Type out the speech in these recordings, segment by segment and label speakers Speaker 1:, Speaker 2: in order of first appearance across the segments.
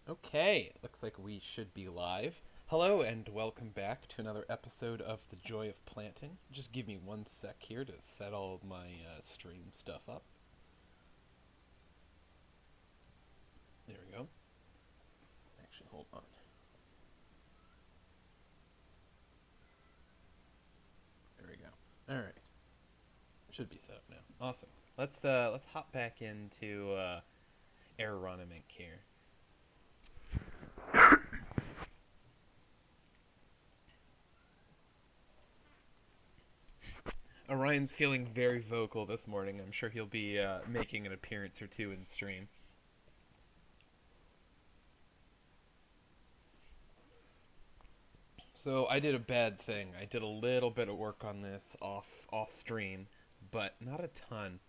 Speaker 1: Okay, looks like we should be live. Hello and welcome back to another episode of The Joy of Planting. Just give me one sec here to set all of my stream stuff up. There we go. Actually, hold on. There we go. All right, should be set up now. Awesome. Let's hop back into aeronomic here. Orion's feeling very vocal this morning. I'm sure he'll be making an appearance or two in stream. So I did a bad thing. I did a little bit of work on this off stream, but not a ton.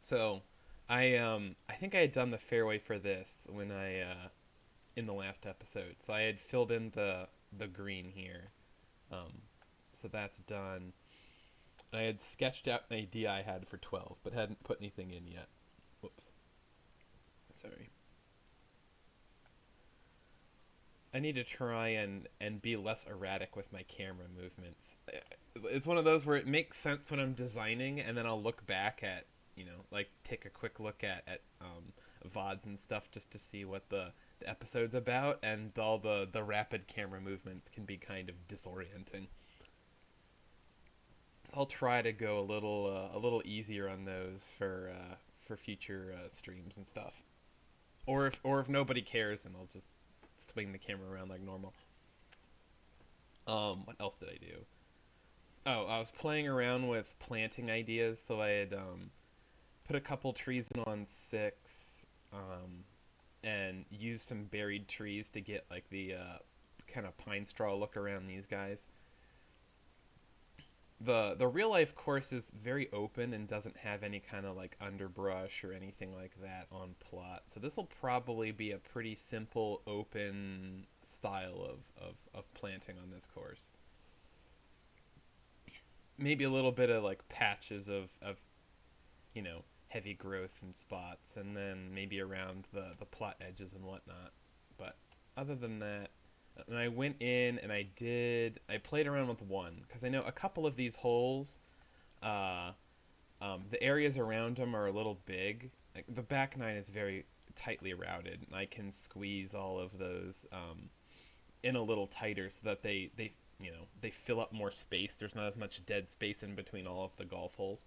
Speaker 1: So I think I had done the fairway for this when I in the last episode. So I had filled in the green here. Um, so that's done. I had sketched out an idea I had for 12, but hadn't put anything in yet. Whoops. Sorry. I need to try and be less erratic with my camera movements. It's one of those where it makes sense when I'm designing, and then I'll look back at, like take a quick look at VODs and stuff just to see what the episode's about, and all the rapid camera movements can be kind of disorienting. I'll try to go a little easier on those for future streams and stuff. Or if nobody cares, then I'll just swing the camera around like normal. What else did I do? Oh, I was playing around with planting ideas, so I had put a couple trees in on six, um, and used some buried trees to get like the kind of pine straw look around these guys. The real life course is very open and doesn't have any kind of like underbrush or anything like that on plot. So this will probably be a pretty simple open style of planting on this course. Maybe a little bit of like patches of heavy growth in spots, and then maybe around the plot edges and whatnot. But other than that, and I went in and I played around with one because I know a couple of these holes, uh, the areas around them are a little big. Like the back nine is very tightly routed, and I can squeeze all of those in a little tighter so that they fill up more space. There's not as much dead space in between all of the golf holes.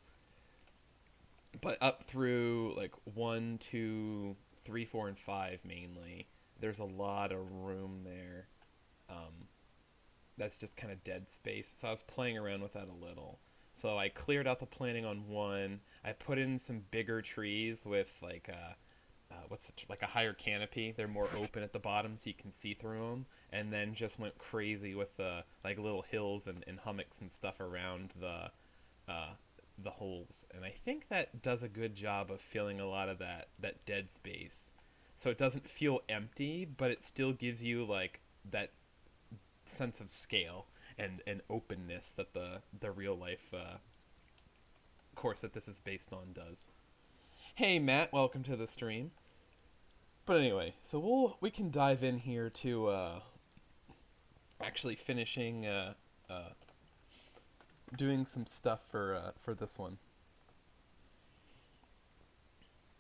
Speaker 1: But up through like one, two, three, four, and five mainly, there's a lot of room there. Um, that's just kind of dead space. So I was playing around with that a little. So I cleared out the planting on one. I put in some bigger trees with like like a higher canopy. They're more open at the bottom, so you can see through them. And then just went crazy with the like little hills and hummocks and stuff around uh, the holes. And I think that does a good job of filling a lot of that dead space. So it doesn't feel empty, but it still gives you like that sense of scale and openness that the real life course that this is based on does. Hey Matt, welcome to the stream. But anyway, so we can dive in here to actually finishing uh, doing some stuff for this one.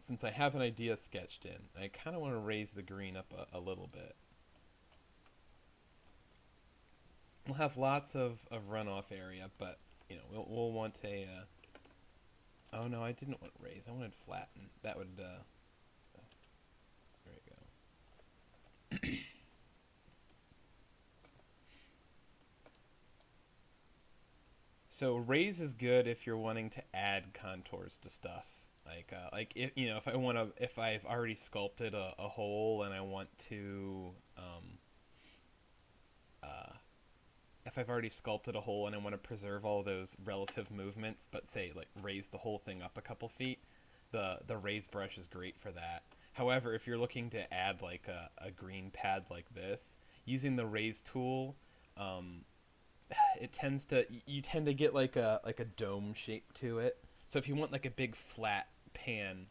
Speaker 1: Since I have an idea sketched in, I kind of want to raise the green up a little bit. We'll have lots of runoff area, but we'll want a. Oh no, I didn't want raise. I wanted flatten. That would. There we go. So raise is good if you're wanting to add contours to stuff. Like if I want to, if I've already sculpted a hole and I want to, uh, if I've already sculpted a hole and I want to preserve all those relative movements, but say like raise the whole thing up a couple feet, the raise brush is great for that. However, if you're looking to add like a green pad like this, using the raise tool, um, it tends to you tend to get like a dome shape to it. So if you want like a big flat pan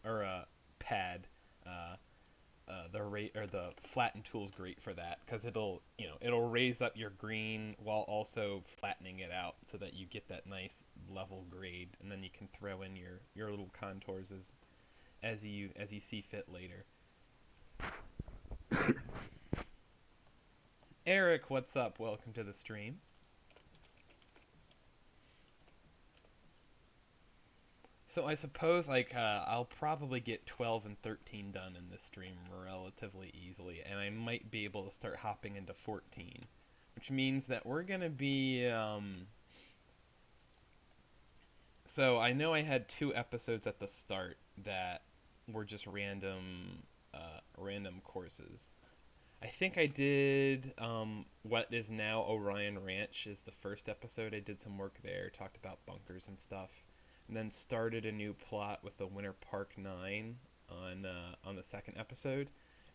Speaker 1: or a pad, uh, the the flatten tool's great for that because it'll raise up your green while also flattening it out so that you get that nice level grade, and then you can throw in your little contours as you see fit later. Eric, what's up? Welcome to the stream. So I suppose I'll probably get 12 and 13 done in this stream relatively easily, and I might be able to start hopping into 14, which means that we're gonna be. So I know I had two episodes at the start that were just random courses. I think I did what is now Orion Ranch is the first episode. I did some work there, talked about bunkers and stuff, and then started a new plot with the Winter Park 9 on the second episode,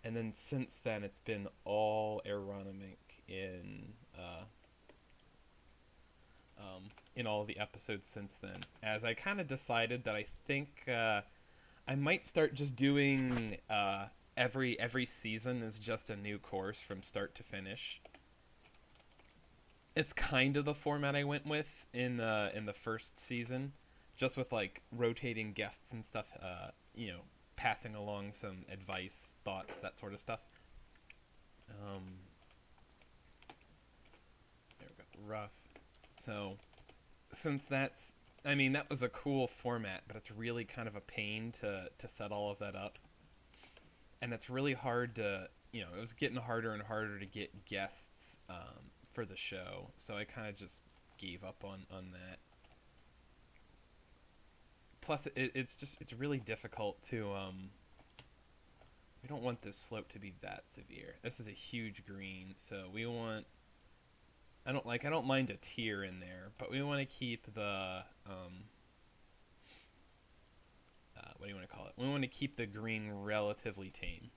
Speaker 1: and then since then it's been all aerodynamic in all the episodes since then. As I kind of decided that I think I might start just doing every season is just a new course from start to finish. It's kind of the format I went with in the first season, just with like rotating guests and stuff. Passing along some advice, thoughts, that sort of stuff. Um, there we go. Rough. So since I mean, that was a cool format, but it's really kind of a pain to set all of that up. And it's really hard it was getting harder and harder to get guests for the show. So I kind of just gave up on that. Plus, it's really difficult to, we don't want this slope to be that severe. This is a huge green, so we want, I don't mind a tier in there, but we want to keep the what do you want to call it? We want to keep the green relatively tame.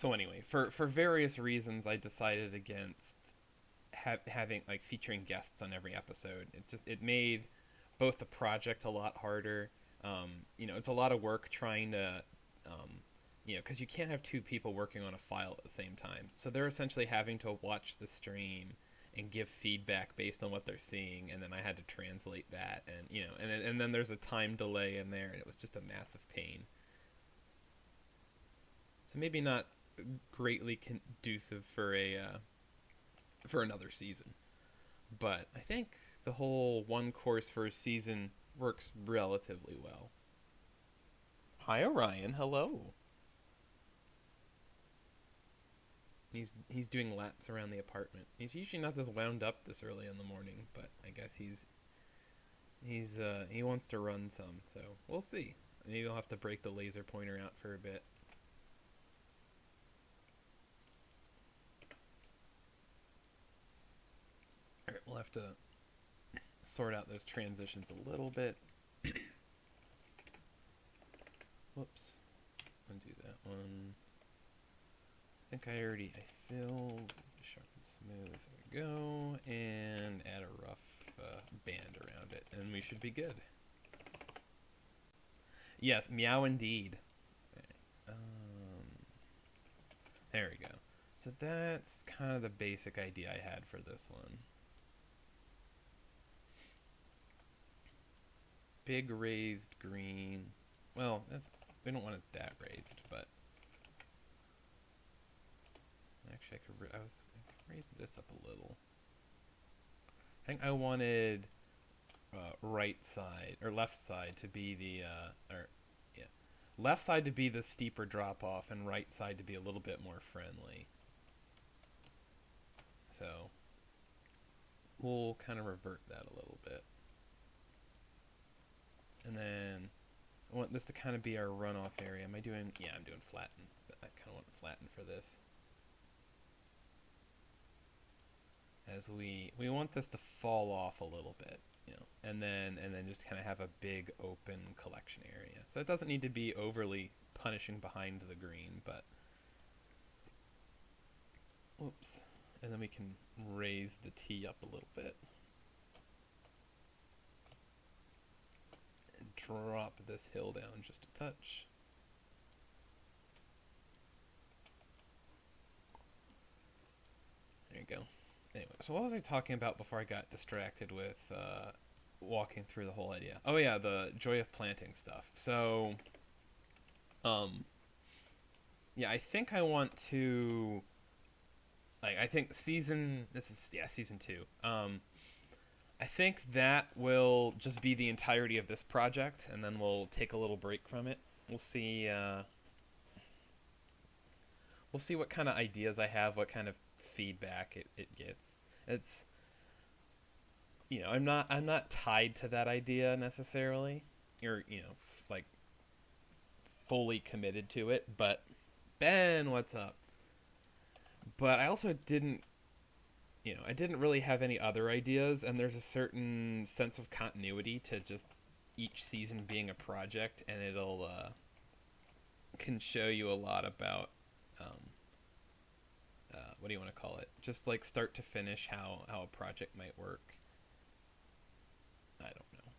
Speaker 1: So anyway, for various reasons, I decided against having like featuring guests on every episode. It made both the project a lot harder. It's a lot of work trying to because you can't have two people working on a file at the same time. So they're essentially having to watch the stream and give feedback based on what they're seeing, and then I had to translate that, and then there's a time delay in there, and it was just a massive pain. So maybe not greatly conducive for another season, but I think the whole one course for a season works relatively well. Hi Orion, hello. He's doing laps around the apartment. He's usually not this wound up this early in the morning, but I guess he wants to run some, so we'll see. Maybe I'll have to break the laser pointer out for a bit. Alright, we'll have to sort out those transitions a little bit. Whoops. Undo that one. I think I filled sharp and smooth. There we go. And add a rough band around it, and we should be good. Yes, meow indeed. There we go. So that's kind of the basic idea I had for this one. Big raised green. Well, we don't want it that raised, but actually I could raise this up a little. I think I wanted right side or left side to be left side to be the steeper drop off and right side to be a little bit more friendly. So we'll kind of revert that a little bit. And then I want this to kind of be our runoff area. Am I doing, yeah, I'm doing flatten. I kind of want flatten for this. As we want this to fall off a little bit, and then just kind of have a big open collection area. So it doesn't need to be overly punishing behind the green, but oops. And then we can raise the tee up a little bit and drop this hill down just a touch. There you go. Anyway, so what was I talking about before I got distracted with walking through the whole idea? Oh yeah, the joy of planting stuff. So, um, yeah, I think I want to like I think this is season 2. I think that will just be the entirety of this project, and then we'll take a little break from it. We'll see. We'll see what kind of ideas I have, what kind of feedback it gets. It's I'm not tied to that idea necessarily, or like fully committed to it. But Ben, what's up? But I also I didn't really have any other ideas, and there's a certain sense of continuity to just each season being a project, and it'll can show you a lot about um, what do you want to call it? Just like start to finish how a project might work. I don't know.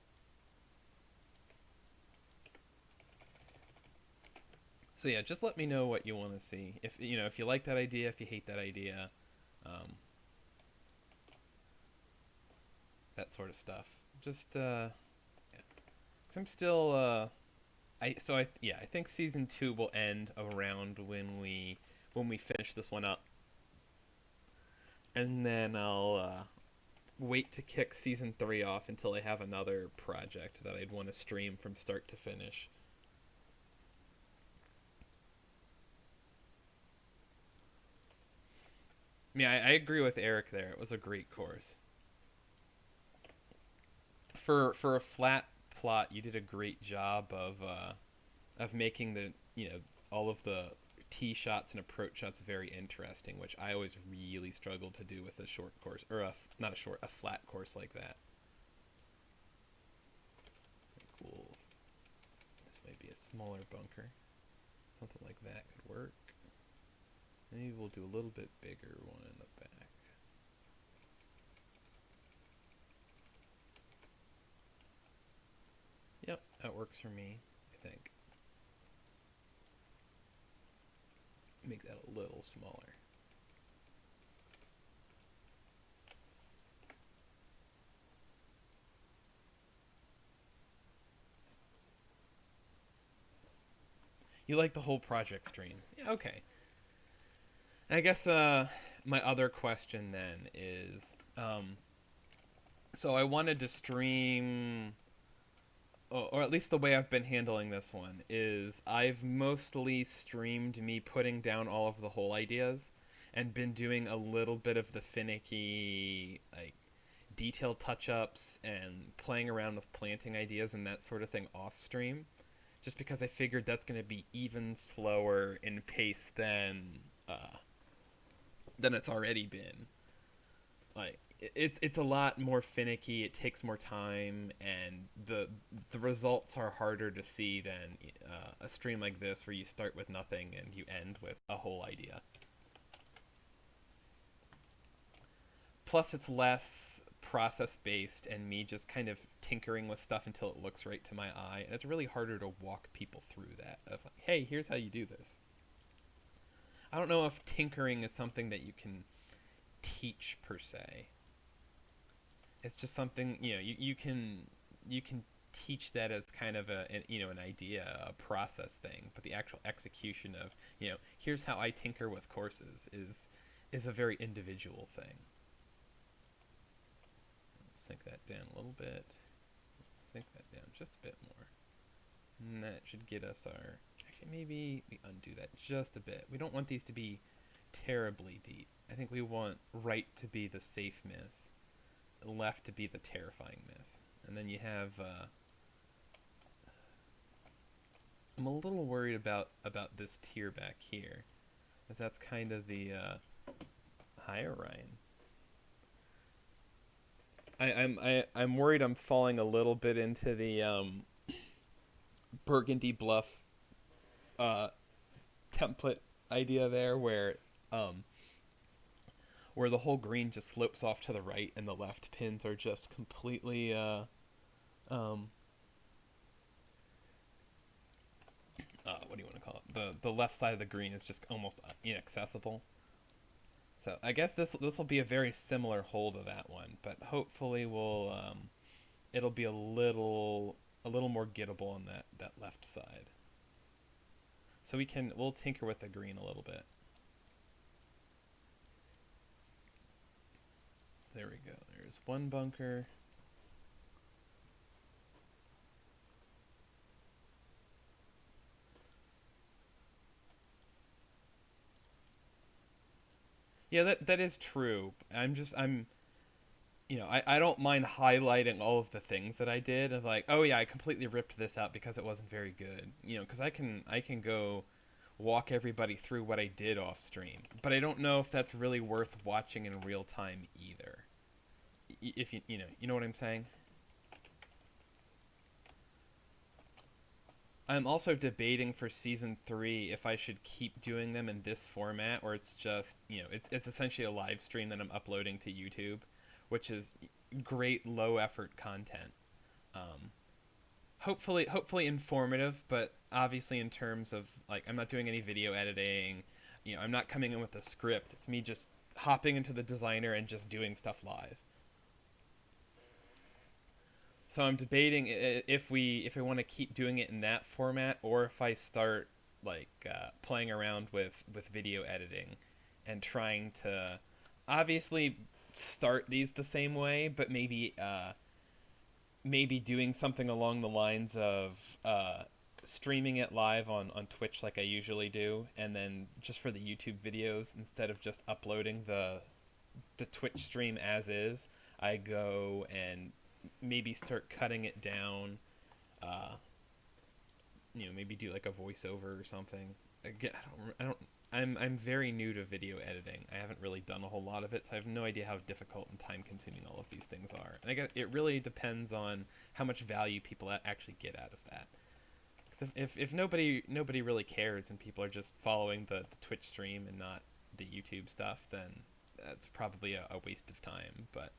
Speaker 1: So yeah, just let me know what you want to see. If you like that idea, if you hate that idea, um, that sort of stuff. Just yeah. 'Cause I'm still I think season 2 will end around when we finish this one up, and then I'll wait to kick season 3 off until I have another project that I'd want to stream from start to finish. Yeah, I agree with Eric there. It was a great course. For a flat plot, you did a great job of making the all of the tee shots and approach shots very interesting, which I always really struggle to do with a short course or not a short, a flat course like that. Cool. This might be a smaller bunker. Something like that could work. Maybe we'll do a little bit bigger one in the back. Yep, that works for me, I think. Make that a little smaller. You like the whole project stream? Yeah, okay. I guess my other question then is, um, so I wanted to stream, or at least the way I've been handling this one is I've mostly streamed me putting down all of the whole ideas, and been doing a little bit of the finicky like detail touch-ups and playing around with planting ideas and that sort of thing off stream, just because I figured that's going to be even slower in pace than it's already been. Like it's a lot more finicky. It takes more time, and the results are harder to see than a stream like this where you start with nothing and you end with a whole idea. Plus, it's less process based and me just kind of tinkering with stuff until it looks right to my eye, and it's really harder to walk people through that. Of like, hey, here's how you do this. I don't know if tinkering is something that you can teach per se. It's just something you can teach that as kind of an idea, a process thing, but the actual execution of here's how I tinker with courses is a very individual thing. Sink that down a little bit. Sink that down just a bit more. And that should get us our... Actually, maybe we undo that just a bit. We don't want these to be terribly deep. I think we want right to be the safe miss, left to be the terrifying miss. And then you have... I'm a little worried about this tier back here. Because that's kind of the... Hi, Orion. I'm worried I'm falling a little bit into the Burgundy Bluff uh, template idea there, um, where the whole green just slopes off to the right and the left pins are just completely um, the left side of the green is just almost inaccessible. So I guess this will be a very similar hole to that one, but hopefully it'll be a little more gettable on that left side. So we'll tinker with the green a little bit. There we go. There's one bunker. Yeah, that is true. I'm I don't mind highlighting all of the things that I did of like, oh yeah, I completely ripped this out because it wasn't very good. Because I can go walk everybody through what I did off stream, but I don't know if that's really worth watching in real time either. If you know what I'm saying. I'm also debating for season 3 if I should keep doing them in this format or it's just, it's essentially a live stream that I'm uploading to YouTube, which is great low effort content. Um, hopefully informative, but obviously in terms of like I'm not doing any video editing, I'm not coming in with a script. It's me just hopping into the designer and just doing stuff live. So I'm debating if we want to keep doing it in that format or if I start like playing around with video editing and trying to obviously start these the same way, but maybe doing something along the lines of uh, streaming it live on Twitch like I usually do, and then just for the YouTube videos instead of just uploading the Twitch stream as is, I go and maybe start cutting it down. Uh, maybe do like a voiceover or something. Again, I don't. I'm very new to video editing. I haven't really done a whole lot of it, so I have no idea how difficult and time consuming all of these things are. And I guess it really depends on how much value people actually get out of that. 'Cause if nobody really cares and people are just following the Twitch stream and not the YouTube stuff, then that's probably a waste of time. But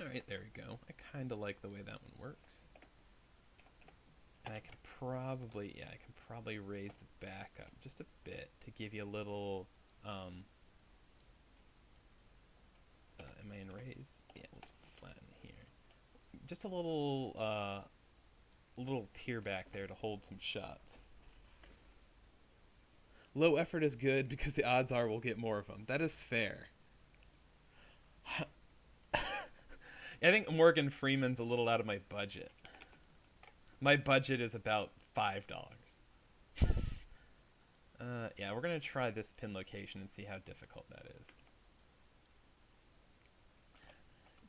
Speaker 1: all right, there we go. I kind of like the way that one works. And I can probably raise the back up just a bit to give you a little, am I in raise? Yeah, we'll flatten here. Just a little tier back there to hold some shots. Low effort is good because the odds are we'll get more of them. That is fair. I think Morgan Freeman's a little out of my budget. My budget is about $5. Yeah, we're gonna try this pin location and see how difficult that is.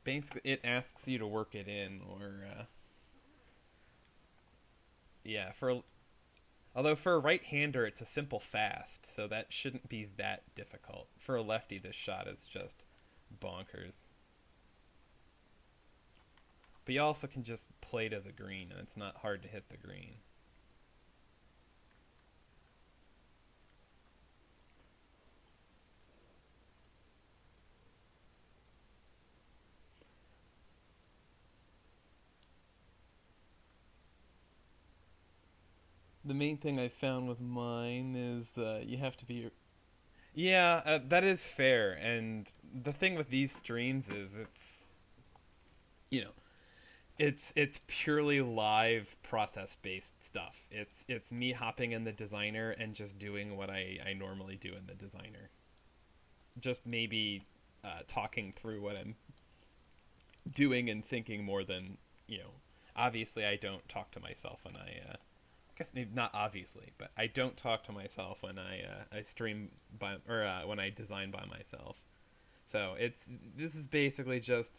Speaker 1: Basically, it asks you to work it in, or yeah, although for a right-hander, it's a simple fast, so that shouldn't be that difficult. For a lefty, this shot is just bonkers. But you also can just play to the green, and it's not hard to hit the green. The main thing I found with mine is you have to be. Yeah, that is fair. And the thing with these streams is you know, it's purely live process based stuff. It's me hopping in the designer and just doing what I normally do in the designer. Just maybe talking through what I'm doing and thinking more than obviously I don't talk to myself when I guess maybe not obviously, but I don't talk to myself when I stream by or when I design by myself. So this is basically just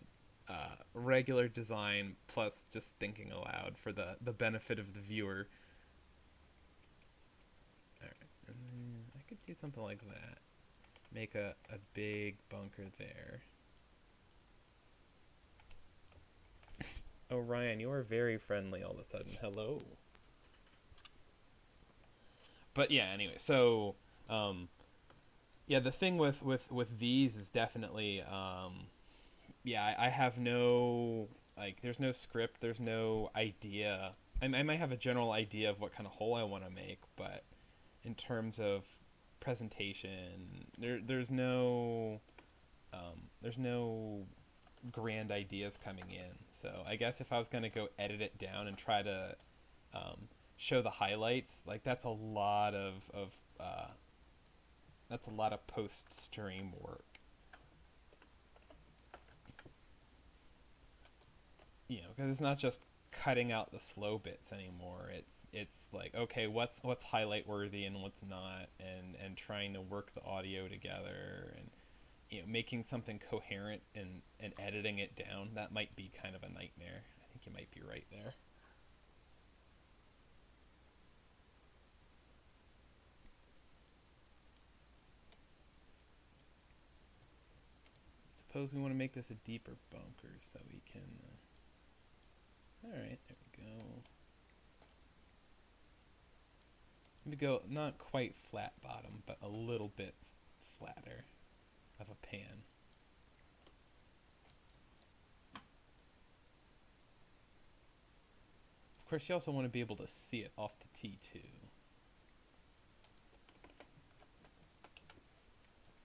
Speaker 1: regular design plus just thinking aloud for the benefit of the viewer. All right, and then I could do something like that. Make a big bunker there. Oh, Ryan, you are very friendly all of a sudden. Hello. But yeah, anyway, so yeah, the thing with these is definitely yeah, I have no like there's no script, there's no idea I might have a general idea of what kind of hole I want to make, but in terms of presentation, there's no grand ideas coming in. So I guess if I was gonna go edit it down and try to show the highlights, like uh, that's a lot of post stream work. Because it's not just cutting out the slow bits anymore. It's like, okay, what's highlight worthy and what's not, and trying to work the audio together, and making something coherent and editing it down. That might be kind of a nightmare. I think you might be right there. Suppose we want to make this a deeper bunker so we can. All right, there we go. Maybe go not quite flat bottom, but a little bit flatter of a pan. Of course, you also want to be able to see it off the tee too.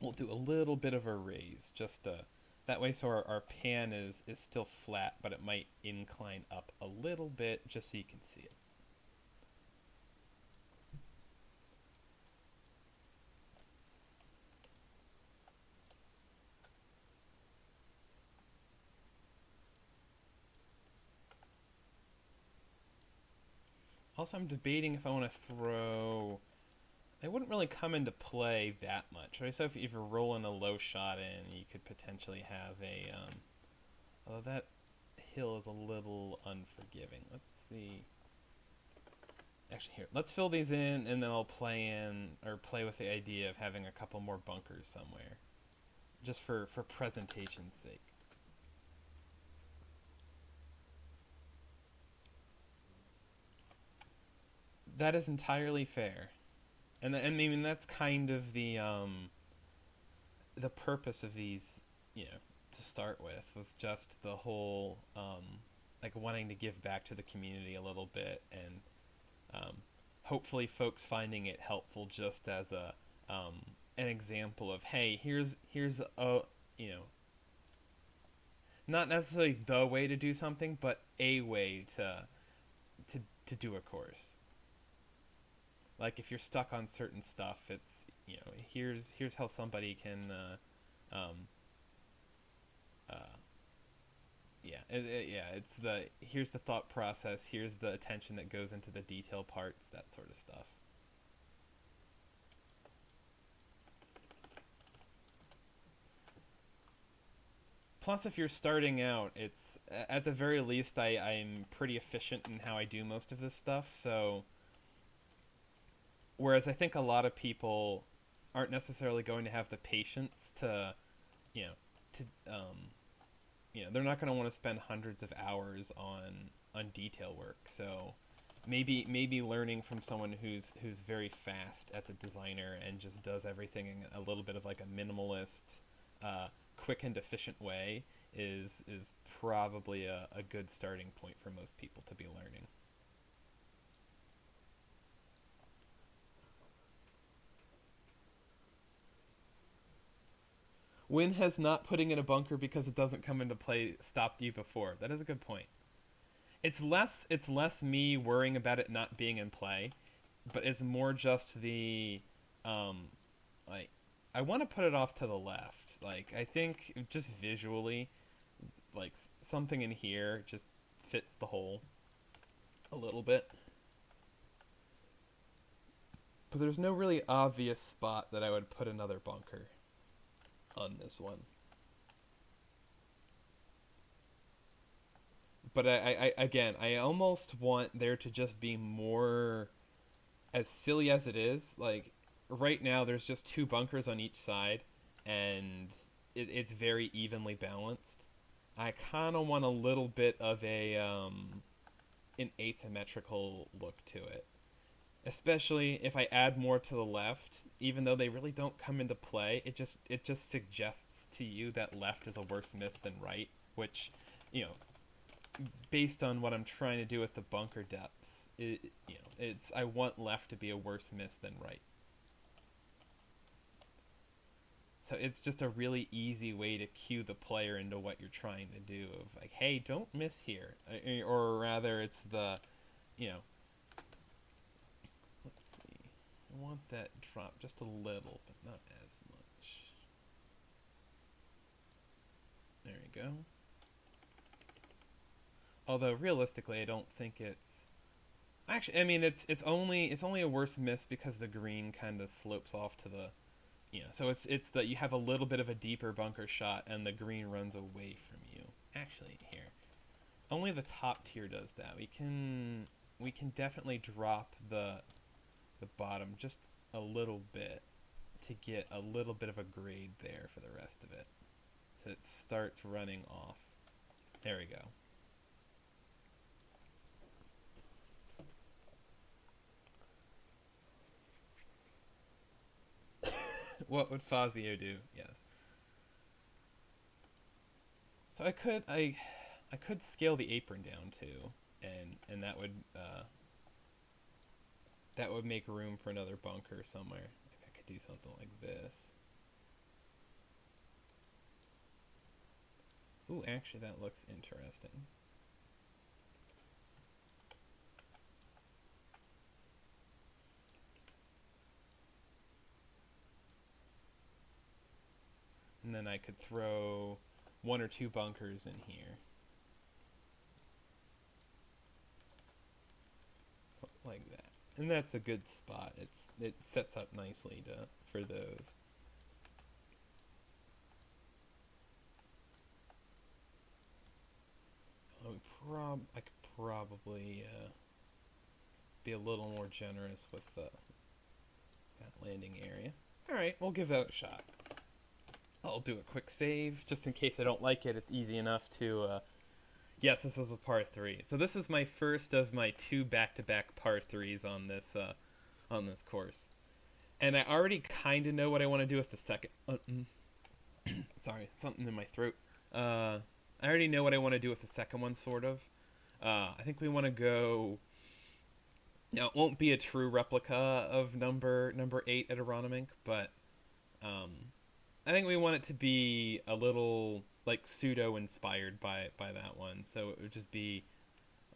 Speaker 1: We'll do a little bit of a raise, just that way, so our pan is still flat, but it might incline up a little bit, just so you can see it. Also, I'm debating if I want to throw. They wouldn't really come into play that much, right? So if you're rolling a low shot in, you could potentially have a. Although that hill is a little unforgiving. Let's see. Actually, here, let's fill these in, and then I'll play with the idea of having a couple more bunkers somewhere, just for presentation's sake. That is entirely fair, and I mean that's kind of the purpose of these, to start with, was just the whole like wanting to give back to the community a little bit, and hopefully folks finding it helpful just as a an example of, hey, here's a, you know not necessarily the way to do something, but a way to to do a course. Like if you're stuck on certain stuff, it's, here's how somebody can uh, it's the here's the thought process, here's the attention that goes into the detail parts, that sort of stuff. Plus, if you're starting out, it's at the very least I'm pretty efficient in how I do most of this stuff. So whereas I think a lot of people aren't necessarily going to have the patience to, you know, they're not going to want to spend hundreds of hours on detail work. So maybe learning from someone who's very fast at the designer and just does everything in a little bit of like a minimalist, quick and efficient way is probably a good starting point for most people to be learning. When has not putting in a bunker because it doesn't come into play stopped you before? That is a good point. It's less me worrying about it not being in play, but it's more just the um like I want to put it off to the left. Like I think just visually, like something in here just fits the hole a little bit. But there's no really obvious spot that I would put another bunker on this one. But again, I almost want there to just be more, as silly as it is, like right now there's just two bunkers on each side, and it's very evenly balanced. I kind of want a little bit of an asymmetrical look to it, especially if I add more to the left. Even though they really don't come into play, it just suggests to you that left is a worse miss than right, which, you know, based on what I'm trying to do with the bunker depths, I want left to be a worse miss than right. So it's just a really easy way to cue the player into what you're trying to do. Of like, hey, don't miss here, or rather, it's the, you know, let's see, I want that drop just a little, but not as much. There we go. Although realistically, I don't think it's actually. I mean, it's only a worse miss because the green kind of slopes off to the, so it's that you have a little bit of a deeper bunker shot and the green runs away from you. Actually, here, only the top tier does that. We can definitely drop the bottom just a little bit to get a little bit of a grade there for the rest of it. So it starts running off. There we go. What would Fazio do? Yes. So I could scale the apron down too, and that would make room for another bunker somewhere. Like I could do something like this. Ooh, actually that looks interesting. And then I could throw one or two bunkers in here. Like that. And that's a good spot. It sets up nicely for those. I could probably be a little more generous with that landing area. Alright, we'll give that a shot. I'll do a quick save, just in case I don't like it. It's easy enough to, yes, this is a par 3. So this is my first of my two back-to-back par 3s on this course. And I already kind of know what I want to do with the second. Sorry, something in my throat. I already know what I want to do with the second one, sort of. I think we want to go. Now, it won't be a true replica of number 8 at Aronimink, but um, I think we want it to be a little like pseudo inspired by that one. So it would just be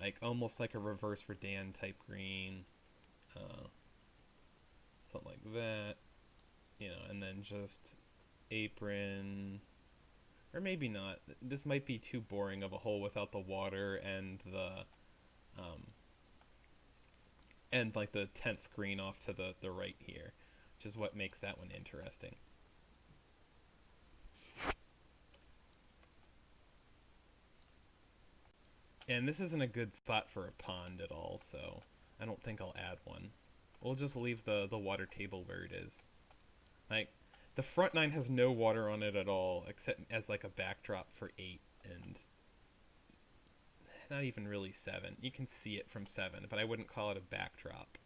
Speaker 1: like almost like a reverse Redan type green, uh, something like that, and then just apron, or maybe not. This might be too boring of a hole without the water um, and like the 10th green off to the right here, which is what makes that one interesting. And this isn't a good spot for a pond at all, so I don't think I'll add one. We'll just leave the water table where it is. Like, the front 9 has no water on it at all, except as like a backdrop for 8, and not even really 7. You can see it from 7, but I wouldn't call it a backdrop.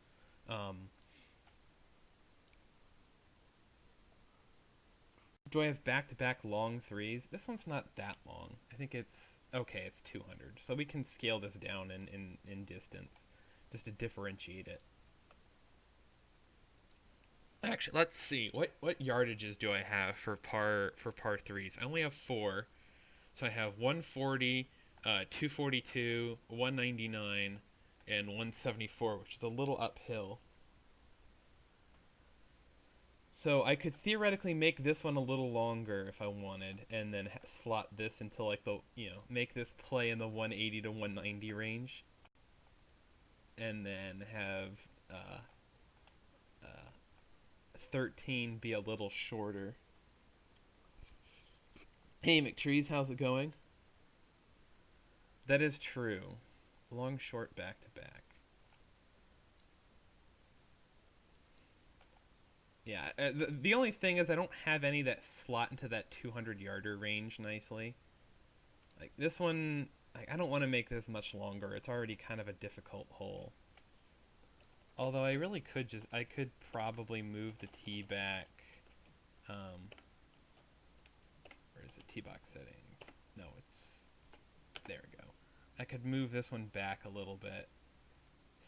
Speaker 1: Um, do I have back-to-back long 3s? This one's not that long. I think it's, okay, it's 200. So we can scale this down in distance, just to differentiate it. Actually, let's see. What yardages do I have for par 3s? I only have 4. So I have 140, 242, 199, and 174, which is a little uphill. So I could theoretically make this one a little longer if I wanted, and then slot this into like make this play in the 180 to 190 range, and then have uh, uh, 13 be a little shorter. Hey McTrees, how's it going? That is true. Long, short, back to back. Yeah, the only thing is I don't have any that slot into that 200 yarder range nicely. Like this one, I don't want to make this much longer. It's already kind of a difficult hole. Although I could probably move the tee back. Where is it? Tee box settings. No, there we go. I could move this one back a little bit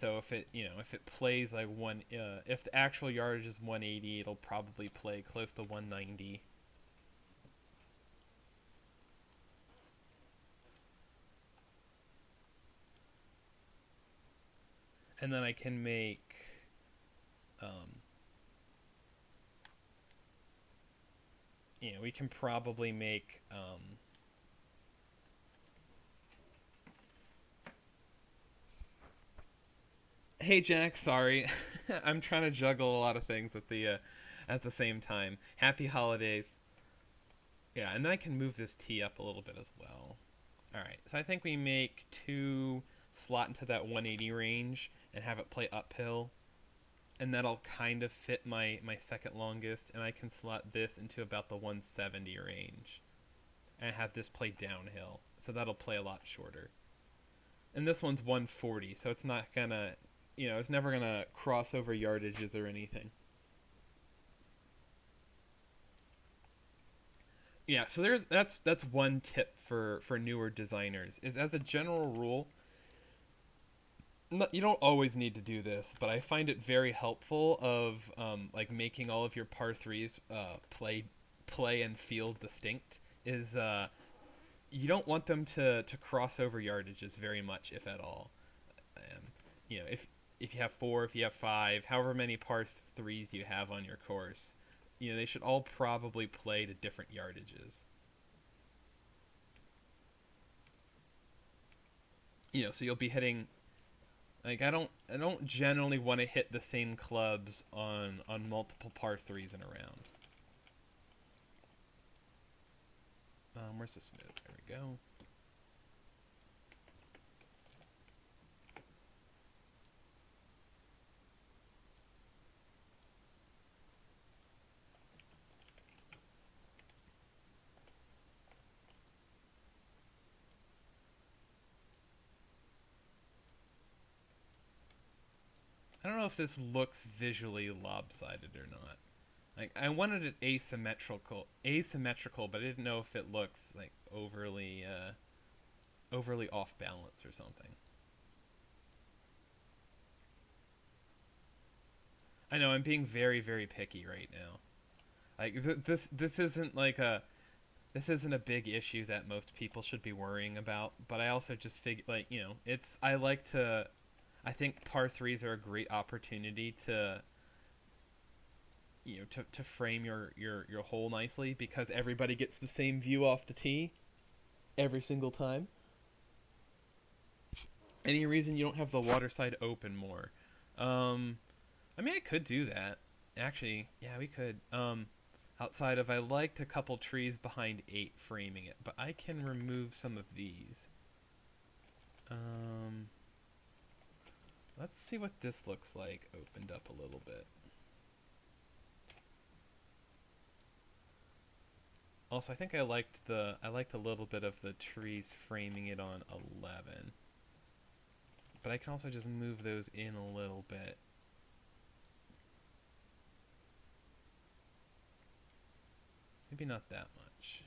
Speaker 1: So if it plays like if the actual yardage is 180, it'll probably play close to 190. And then I can make, um, we can probably make, hey Jack, sorry, I'm trying to juggle a lot of things at the same time. Happy holidays. Yeah, and then I can move this tee up a little bit as well. All right, so I think we make two slot into that 180 range and have it play uphill, and that'll kind of fit my second longest, and I can slot this into about the 170 range and have this play downhill, so that'll play a lot shorter. And this one's 140, so it's not gonna, it's never gonna cross over yardages or anything. Yeah, so that's one tip for newer designers is as a general rule, you don't always need to do this, but I find it very helpful of like making all of your par threes play and feel distinct. Is You don't want them to cross over yardages very much, if at all. Um, if you have four, if you have five, however many par threes you have on your course, they should all probably play to different yardages. So you'll be hitting like I don't generally want to hit the same clubs on multiple par threes in a round. Where's the smooth? There we go. I don't know if this looks visually lopsided or not. Like I wanted it asymmetrical, but I didn't know if it looks like overly off balance or something. I know I'm being very very picky right now. Like this isn't a big issue that most people should be worrying about, but I also just figure like, it's I like to I think par 3s are a great opportunity to to frame your hole nicely because everybody gets the same view off the tee every single time. Any reason you don't have the water side open more? Um, I mean, I could do that. Actually, yeah, we could. Outside of I liked a couple trees behind 8 framing it, but I can remove some of these. Um, let's see what this looks like opened up a little bit. Also, I think I liked a little bit of the trees framing it on 11. But I can also just move those in a little bit. Maybe not that much.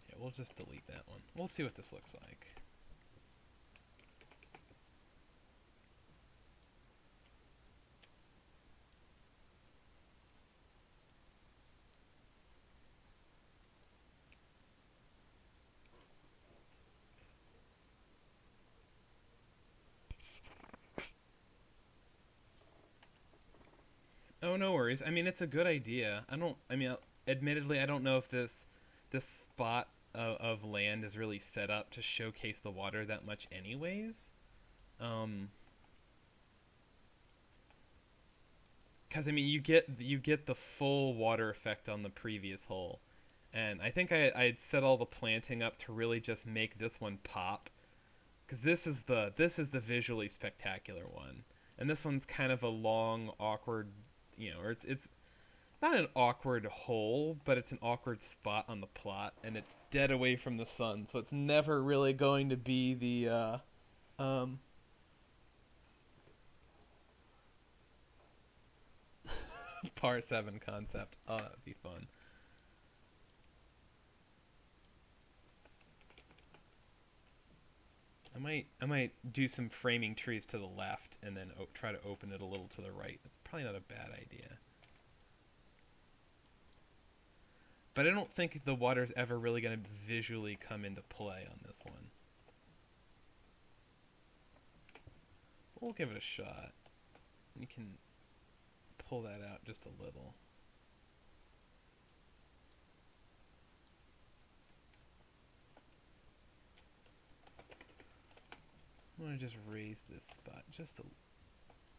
Speaker 1: Yeah, we'll just delete that one. We'll see what this looks like. Oh, no worries. I mean, it's a good idea. Admittedly, I don't know if this spot of land is really set up to showcase the water that much anyways. Um, Because I mean, you get the full water effect on the previous hole, and I think I had set all the planting up to really just make this one pop. Because this is the visually spectacular one, and this one's kind of a long, awkward, or it's not an awkward hole, but it's an awkward spot on the plot, and it's dead away from the sun, so it's never really going to be the um par 7 concept. Oh, that'd be fun. I might do some framing trees to the left and then try to open it a little to the right. That's probably not a bad idea. But I don't think the water's ever really going to visually come into play on this one. We'll give it a shot. You can pull that out just a little. I'm going to just raise this spot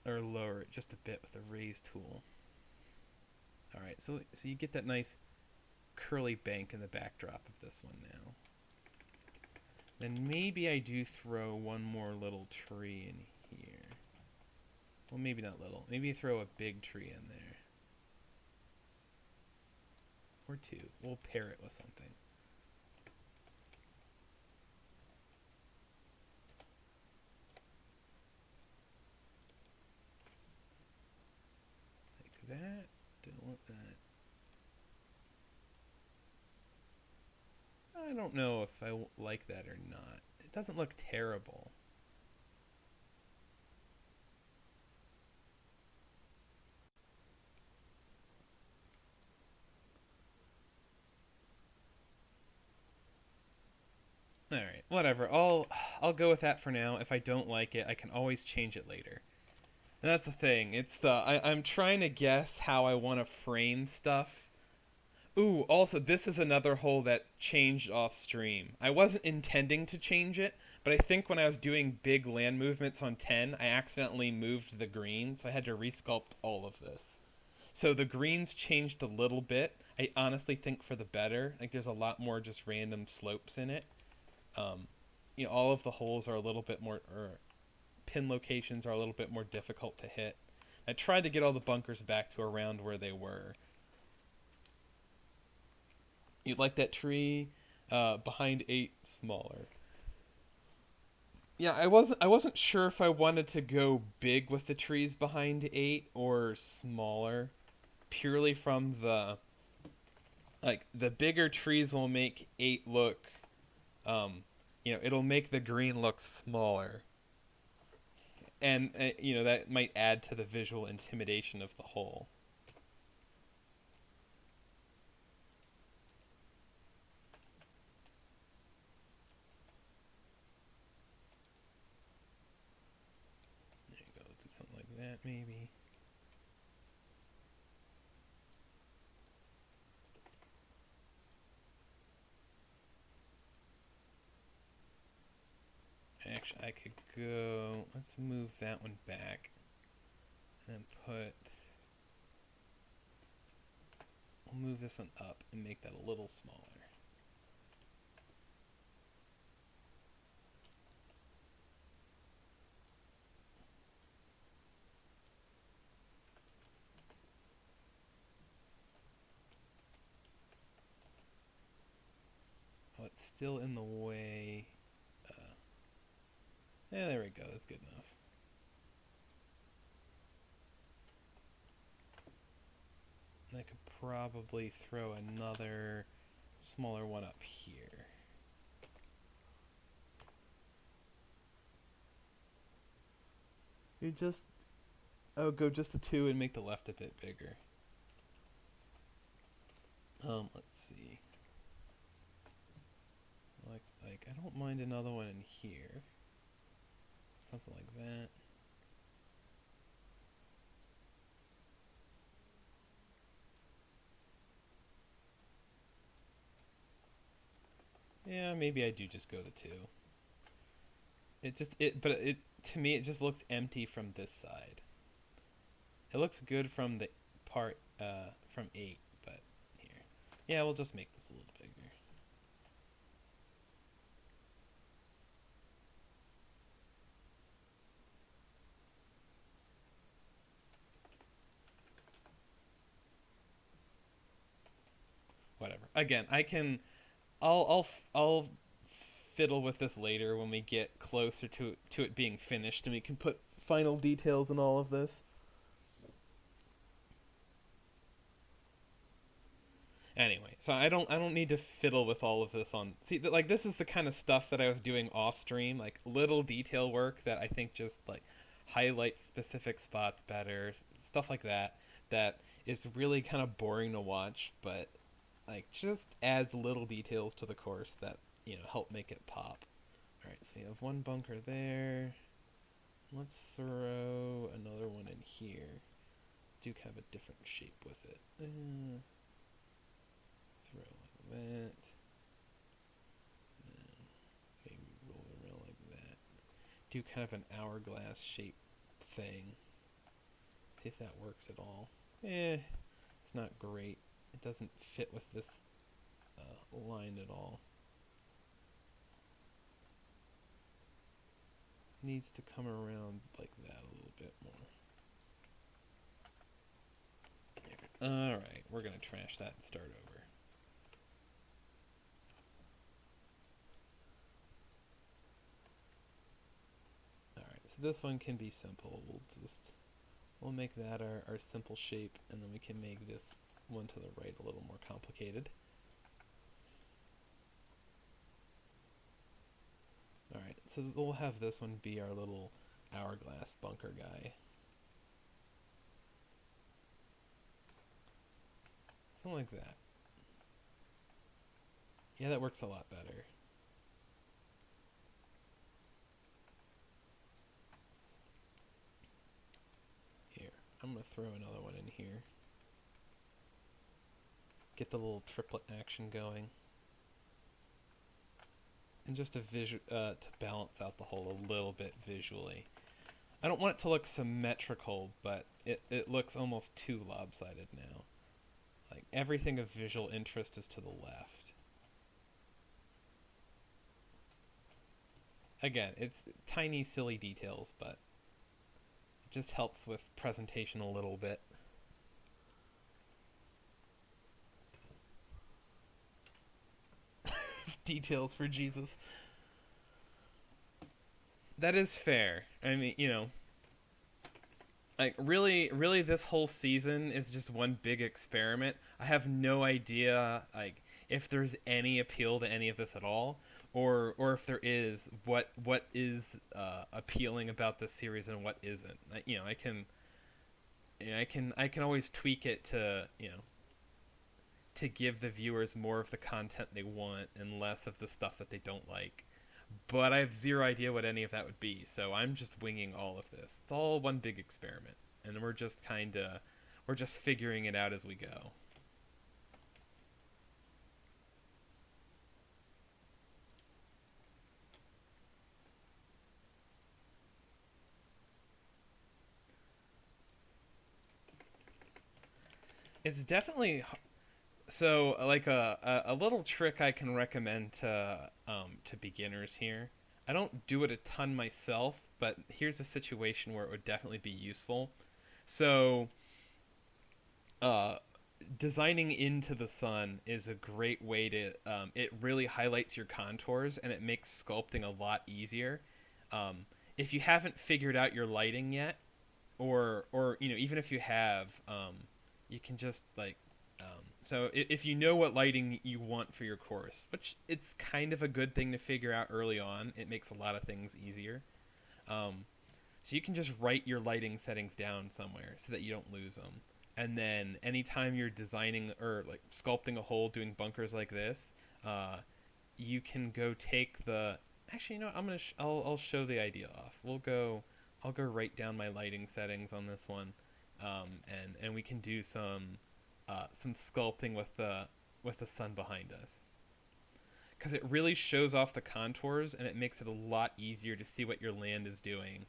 Speaker 1: or lower it just a bit with the raise tool. Alright, so you get that nice curly bank in the backdrop of this one now. Then maybe I do throw one more little tree in here. Well, maybe not little. Maybe throw a big tree in there. Or two. We'll pair it with something. Like that. Don't want that. I don't know if I like that or not. It doesn't look terrible. Alright, whatever. I'll go with that for now. If I don't like it, I can always change it later. And that's the thing. I'm trying to guess how I want to frame stuff. Ooh, also, this is another hole that changed off stream. I wasn't intending to change it, but I think when I was doing big land movements on 10, I accidentally moved the green, so I had to resculpt all of this. So the greens changed a little bit. I honestly think for the better. Like, there's a lot more just random slopes in it. Um, all of the holes are a little bit more, or pin locations are a little bit more difficult to hit. I tried to get all the bunkers back to around where they were. You'd like that tree behind 8 smaller. Yeah, I wasn't sure if I wanted to go big with the trees behind 8 or smaller, purely from the bigger trees will make 8 look, it'll make the green look smaller, and that might add to the visual intimidation of the hole. There you go, do something like that maybe. Actually, I could go, let's move that one back and we'll move this one up and make that a little smaller. Oh, it's still in the way. Yeah, there we go, that's good enough. And I could probably throw another smaller one up here. Go just the 2 and make the left a bit bigger. Let's see. Like I don't mind another one in here. Something like that. Yeah, maybe I do just go to 2. To me it just looks empty from this side. It looks good from the part from 8, but here. Yeah, we'll just make this a little bigger. Whatever. Again, I'll fiddle with this later when we get closer to it being finished and we can put final details in all of this. Anyway, so I don't need to fiddle with all of this on. See, like this is the kind of stuff that I was doing off stream, like little detail work that I think just like highlights specific spots better, stuff like that. That is really kind of boring to watch, but like just adds little details to the course that help make it pop. All right, so you have one bunker there. Let's throw another one in here. Do have a different shape with it. Throw like that. And maybe roll it around like that. Do kind of an hourglass shape thing. See if that works at all. It's not great. It doesn't fit with this line at all. Needs to come around like that a little bit more. Alright, we're going to trash that and start over. Alright, so this one can be simple. We'll make that our simple shape, and then we can make this one to the right a little more complicated. Alright, so we'll have this one be our little hourglass bunker guy. Something like that. Yeah, that works a lot better. Here, I'm going to throw another one in here. Get the little triplet action going. And just to balance out the whole a little bit visually. I don't want it to look symmetrical, but it looks almost too lopsided now. Like everything of visual interest is to the left. Again, it's tiny, silly details, but it just helps with presentation a little bit. Details for Jesus. That is fair. I mean, like really this whole season is just one big experiment. I have no idea like if there's any appeal to any of this at all, or if there is, what is appealing about this series and what isn't. I can always tweak it to give the viewers more of the content they want and less of the stuff that they don't like. But I have zero idea what any of that would be, so I'm just winging all of this. It's all one big experiment, and we're just figuring it out as we go. It's definitely so like a little trick I can recommend to beginners here. I don't do it a ton myself, but here's a situation where it would definitely be useful. So uh, designing into the sun is a great way to it really highlights your contours and it makes sculpting a lot easier. If you haven't figured out your lighting yet, or even if you have, you can just like so if you know what lighting you want for your course, which it's kind of a good thing to figure out early on, it makes a lot of things easier. um, so you can just write your lighting settings down somewhere so that you don't lose them. And then anytime you're designing or like sculpting a hole, doing bunkers like this, uh, you can go take the. Actually, I'll show the idea off. I'll go write down my lighting settings on this one, and we can do some sculpting with the sun behind us. Because it really shows off the contours and it makes it a lot easier to see what your land is doing.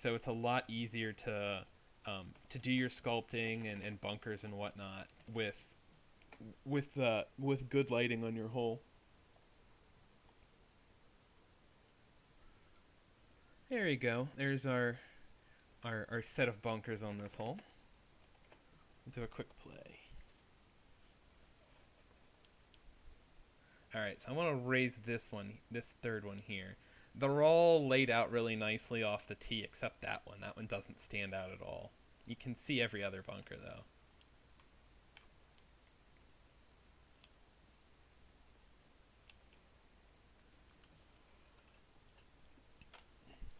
Speaker 1: So it's a lot easier to do your sculpting and bunkers and whatnot with good lighting on your hole. There you go. There's our set of bunkers on this hole. We'll do a quick play. Alright, so I want to raise this third one here. They're all laid out really nicely off the tee except that one. That one doesn't stand out at all. You can see every other bunker though.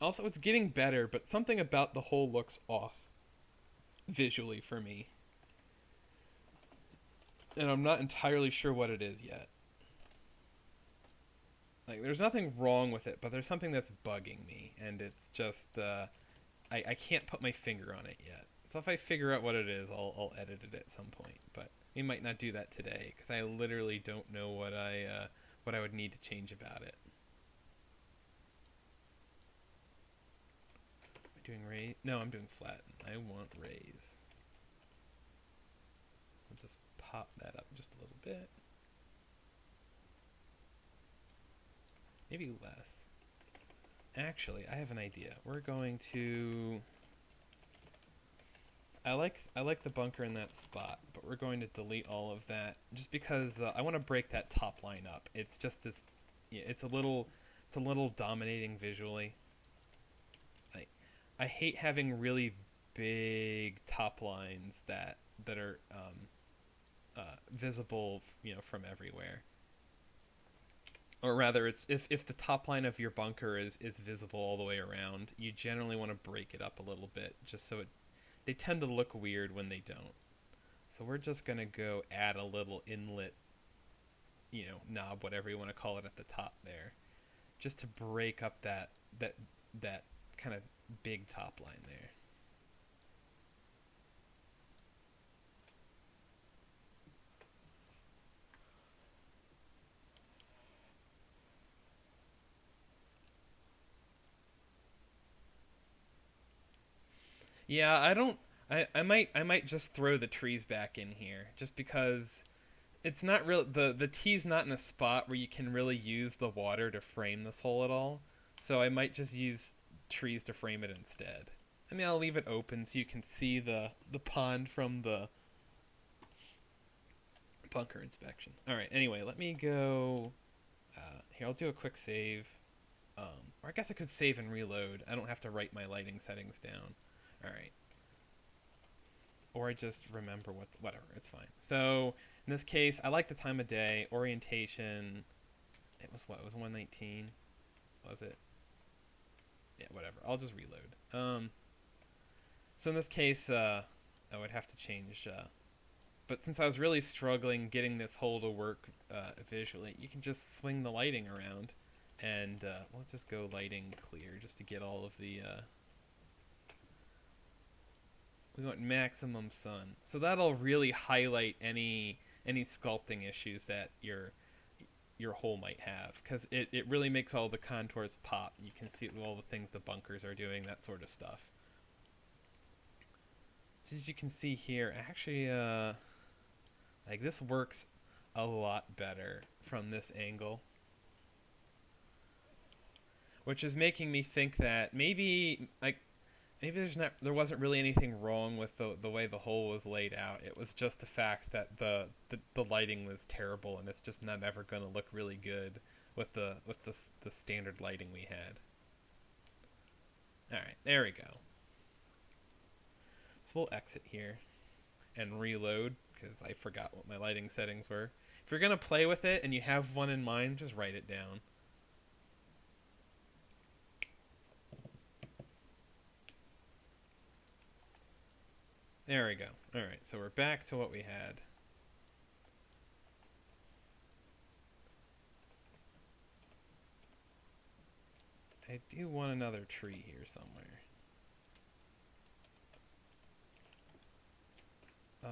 Speaker 1: Also, it's getting better, but something about the hole looks off visually for me, and I'm not entirely sure what it is yet. Like, there's nothing wrong with it, but there's something that's bugging me, and it's just I can't put my finger on it yet. So if I figure out what it is, I'll edit it at some point. But we might not do that today because I literally don't know what I would need to change about it. Am I doing raise? No, I'm doing flatten. I want raise. I'll just pop that up just a little bit. Maybe less. Actually, I have an idea. We're going to I like the bunker in that spot, but we're going to delete all of that just because I want to break that top line up. It's just this, yeah, it's a little dominating visually. Like, I hate having really big top lines that are visible, from everywhere. Or rather, it's if the top line of your bunker is visible all the way around, you generally want to break it up a little bit just so they tend to look weird when they don't. So we're just going to go add a little inlet, knob, whatever you want to call it, at the top there, just to break up that that kind of big top line there. Yeah, I don't I might just throw the trees back in here just because it's not real the tee's not in a spot where you can really use the water to frame this hole at all. So I might just use trees to frame it instead. I mean, I'll leave it open so you can see the pond from the bunker inspection. All right. Anyway, let me go. Here, I'll do a quick save. Or I guess I could save and reload. I don't have to write my lighting settings down. All right. Or I just remember whatever. It's fine. So in this case, I like the time of day, orientation. It was what? It was 119. Was it? Yeah, whatever. I'll just reload. So in this case, I would have to change. But since I was really struggling getting this hole to work visually, you can just swing the lighting around, and let's just go lighting clear just to get all of the. We want maximum sun, so that'll really highlight any sculpting issues that your hole might have, because it really makes all the contours pop. You can see all the things the bunkers are doing, that sort of stuff. So as you can see here, actually, like this works a lot better from this angle, which is making me think that maybe there wasn't really anything wrong with the way the hole was laid out. It was just the fact that the lighting was terrible, and it's just not ever going to look really good with the standard lighting we had. All right, there we go. So we'll exit here and reload because I forgot what my lighting settings were. If you're going to play with it and you have one in mind, just write it down. There we go. Alright, so we're back to what we had. I do want another tree here somewhere.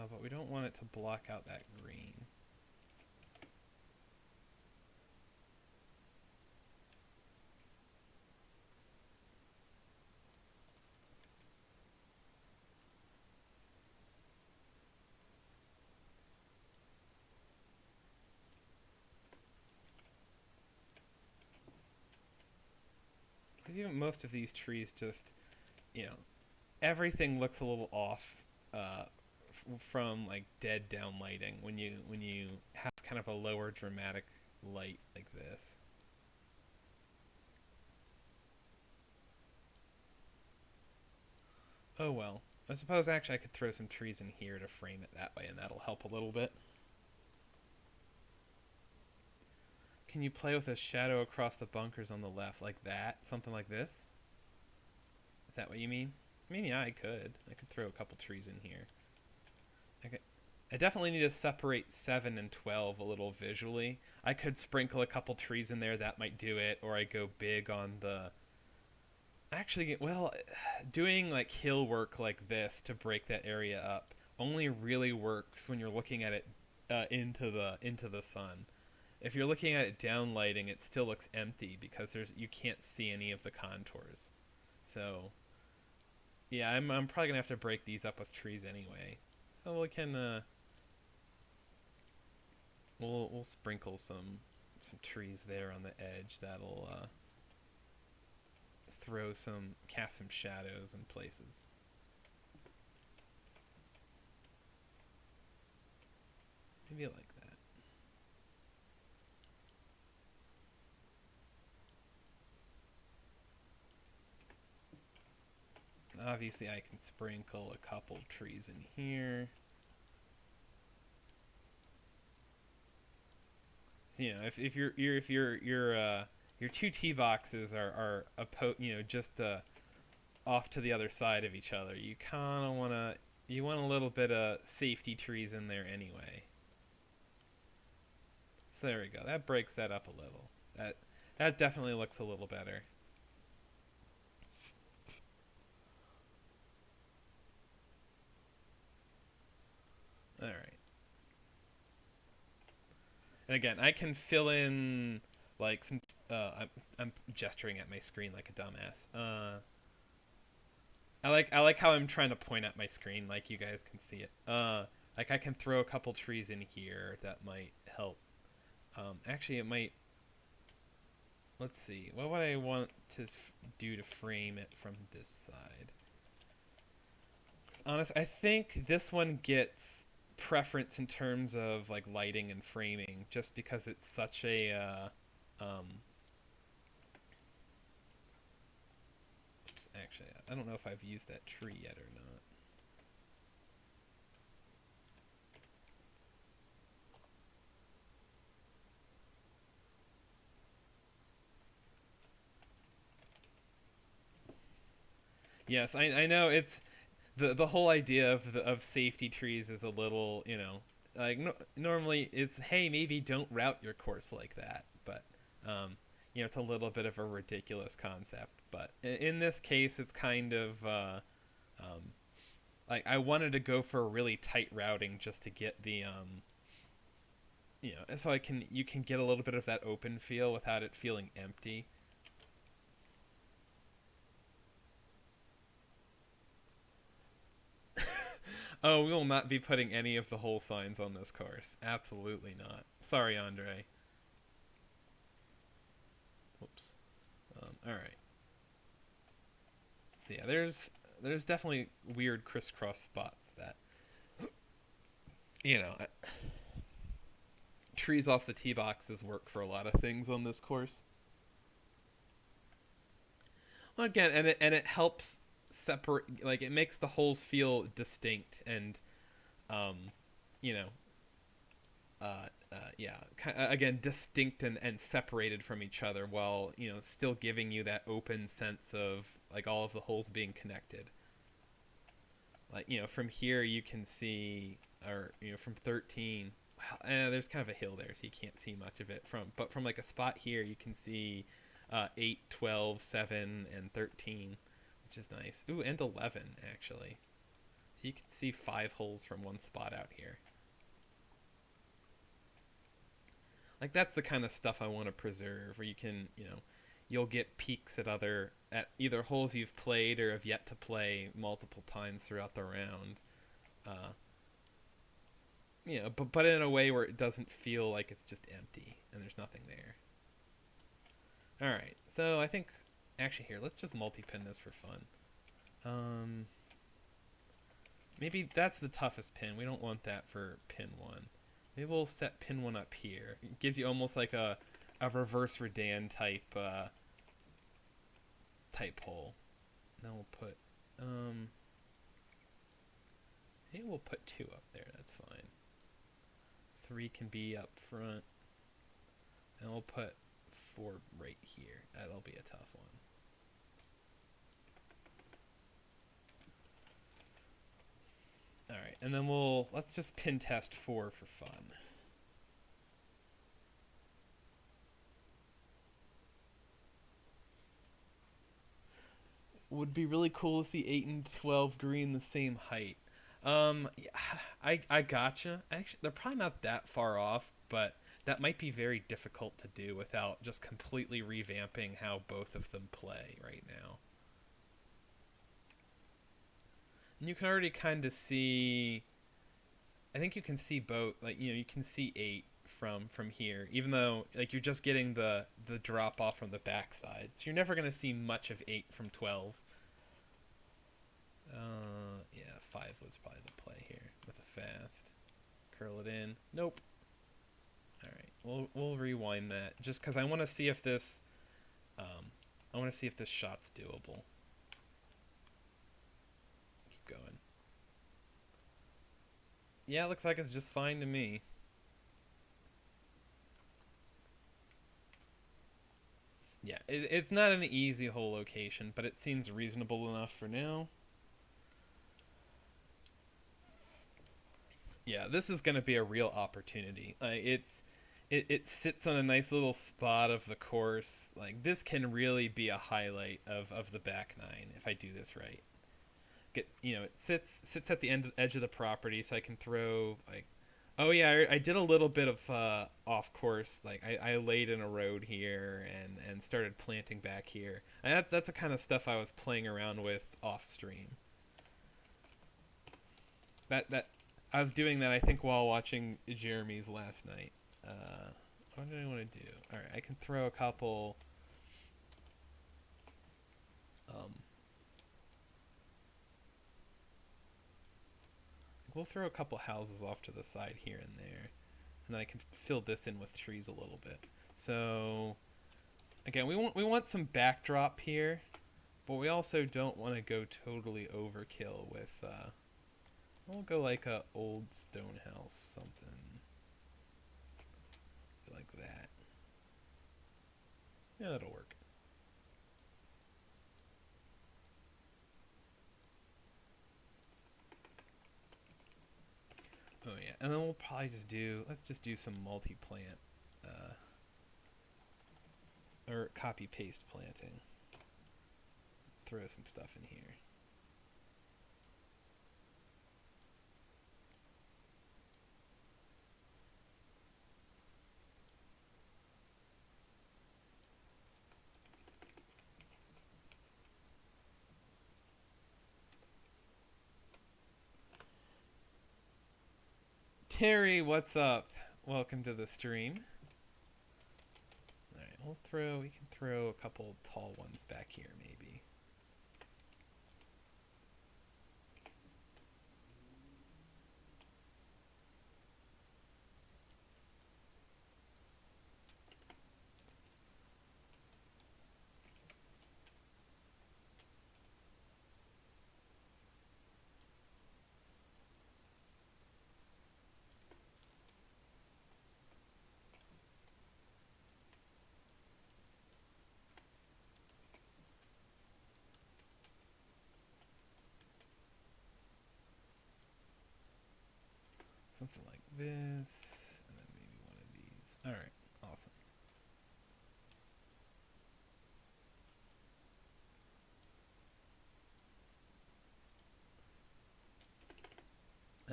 Speaker 1: But we don't want it to block out that green. Because even most of these trees just, you know, everything looks a little off uh, from like dead down lighting when you have kind of a lower dramatic light like this. Oh well. I suppose actually I could throw some trees in here to frame it that way, and that'll help a little bit. Can you play with a shadow across the bunkers on the left like that? Something like this? Is that what you mean? I mean, yeah, I could. I could throw a couple trees in here. Okay. I definitely need to separate 7 and 12 a little visually. I could sprinkle a couple trees in there, that might do it, or I go big on the... Actually, well, doing like hill work like this to break that area up only really works when you're looking at it into the sun. If you're looking at it downlighting, it still looks empty because you can't see any of the contours. So yeah, I'm probably gonna have to break these up with trees anyway. So we'll sprinkle some trees there on the edge. That'll cast some shadows in places. Maybe like that. Obviously, I can sprinkle a couple trees in here. You know, if your two tee boxes are just off to the other side of each other, you kind of want a little bit of safety trees in there anyway. So there we go. That breaks that up a little. That definitely looks a little better. All right. And again, I can fill in like some. I'm gesturing at my screen like a dumbass. I like how I'm trying to point at my screen like you guys can see it. Like I can throw a couple trees in here that might help. Actually, it might. Let's see. What would I want to do to frame it from this side? Honest, I think this one gets preference in terms of like lighting and framing, just because it's such a. Actually, I don't know if I've used that tree yet or not. Yes, I know it's the whole idea of safety trees is a little, like normally it's, hey, maybe don't route your course like that, but it's a little bit of a ridiculous concept. But in this case, it's kind of um, like I wanted to go for a really tight routing just to get the so you can get a little bit of that open feel without it feeling empty. Oh, we will not be putting any of the hole signs on this course. Absolutely not. Sorry, Andre. Whoops. All right. So yeah, there's definitely weird crisscross spots that you know trees off the tee boxes work for a lot of things on this course. Well, again, and it helps separate, like it makes the holes feel distinct and um, you know yeah, again, distinct and separated from each other, while still giving you that open sense of like all of the holes being connected. Like from here you can see, or from 13. Well, there's kind of a hill there, so you can't see much of it but from like a spot here you can see 8, 12, 7, and 13, which is nice. Ooh, and 11 actually. So you can see 5 holes from one spot out here. Like that's the kind of stuff I want to preserve, where you can, you'll get peeks at either holes you've played or have yet to play multiple times throughout the round. Uh, but in a way where it doesn't feel like it's just empty and there's nothing there. All right, so I think actually here, let's just multi-pin this for fun. Um, Maybe that's the toughest pin. We don't want that for pin 1. Maybe we'll set pin 1 up here. It gives you almost like a reverse Redan type hole. Now we'll put maybe we'll put 2 up there. That's fine. 3 can be up front, and we'll put 4 right here. That'll be a tough one. And then let's just pin test 4 for fun. Would be really cool to see 8 and 12 green the same height. Yeah, I gotcha. Actually, they're probably not that far off, but that might be very difficult to do without just completely revamping how both of them play right now. And you can already kind of see. I think you can see both. Like you can see 8 from here, even though like you're just getting the drop off from the backside. So you're never gonna see much of 8 from 12. Yeah, 5 was probably the play here with a fast. Curl it in. Nope. All right, we'll rewind that just because I want to see if this I want to see if this shot's doable. Keep going. Yeah, it looks like it's just fine to me. Yeah, it's not an easy hole location, but it seems reasonable enough for now. Yeah, this is going to be a real opportunity. It sits on a nice little spot of the course. Like this can really be a highlight of the back nine if I do this right. It sits at the edge of the property, so I can throw like. Oh yeah, I did a little bit of off course. Like I laid in a road here and started planting back here. And that's the kind of stuff I was playing around with off stream. That I was doing that I think while watching Jeremy's last night. What do I want to do? All right, I can throw a couple. Um, we'll throw a couple houses off to the side here and there, and then I can fill this in with trees a little bit. So again, we want some backdrop here, but we also don't want to go totally overkill with. We'll go like a old stone house, something like that. Yeah, that'll work. Oh yeah, and then we'll probably let's just do some multi-plant, or copy-paste planting. Throw some stuff in here. Terry, what's up? Welcome to the stream. Alright, we can throw a couple tall ones back here maybe. Something like this, and then maybe one of these. Alright, awesome.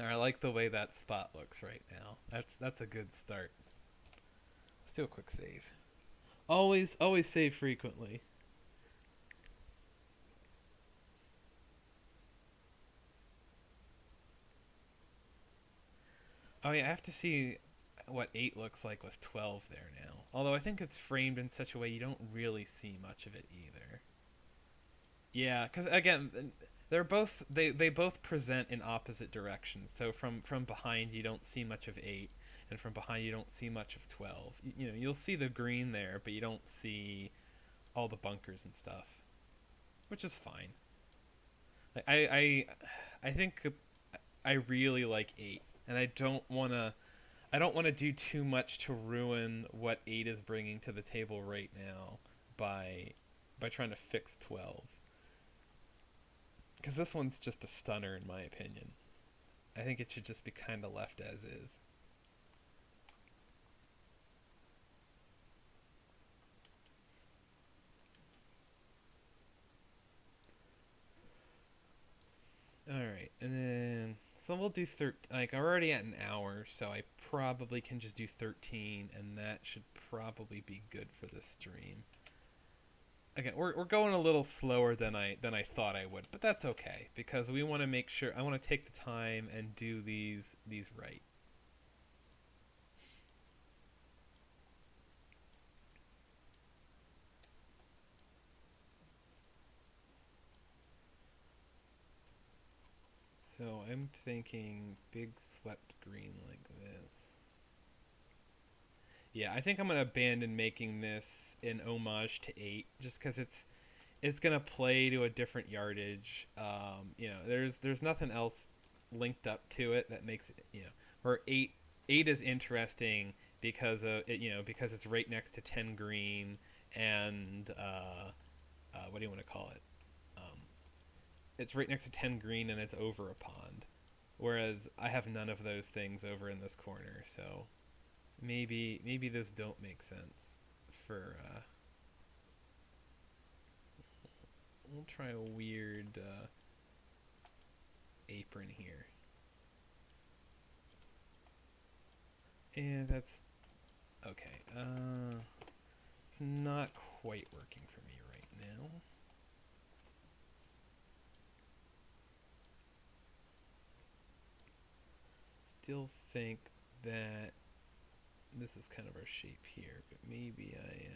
Speaker 1: I like the way that spot looks right now. That's a good start. Let's do a quick save. Always save frequently. Oh yeah, I have to see what 8 looks like with 12 there now. Although I think it's framed in such a way you don't really see much of it either. Yeah, because again, they both present in opposite directions. So from behind you don't see much of 8, and from behind you don't see much of 12. You'll see the green there, but you don't see all the bunkers and stuff, which is fine. I think I really like 8, and I don't want to do too much to ruin what 8 is bringing to the table right now by trying to fix 12. Because this one's just a stunner in my opinion. I think it should just be kind of left as is. All right, and then so we'll do 13. Like I'm already at an hour, so I probably can just do 13, and that should probably be good for this stream. Again, we're going a little slower than I thought I would, but that's okay because we want to make sure I want to take the time and do these right. So I'm thinking big swept green like this. Yeah, I think I'm gonna abandon making this an homage to 8 just because it's gonna play to a different yardage. There's nothing else linked up to it that makes it where 8 is interesting because of it because it's right next to 10 green and what do you want to call it? Um, it's right next to 10 green and it's over a pond. Whereas I have none of those things over in this corner, so maybe those don't make sense for we'll try a weird apron here. And that's okay. It's not quite working for me right now. Still think that this is kind of our shape here, but maybe I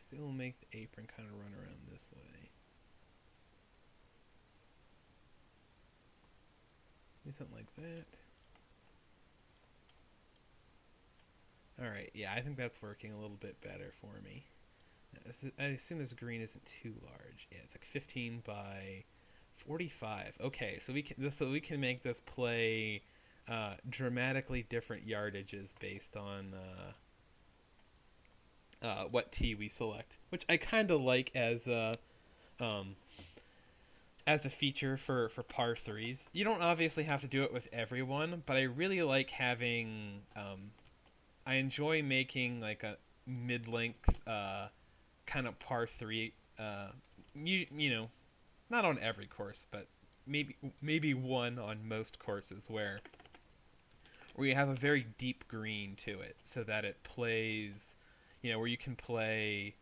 Speaker 1: still make the apron kind of run around this way. Maybe something like that. Alright, yeah, I think that's working a little bit better for me. I assume this green isn't too large. Yeah, it's like 15 by 45. Okay, so we can make this play dramatically different yardages based on what tee we select, which I kind of like um, as a feature for par threes. You don't obviously have to do it with everyone, but I really like having. I enjoy making like a mid-length kind of par three. You know, not on every course, but maybe one on most courses where you have a very deep green to it, so that it plays, where you can play,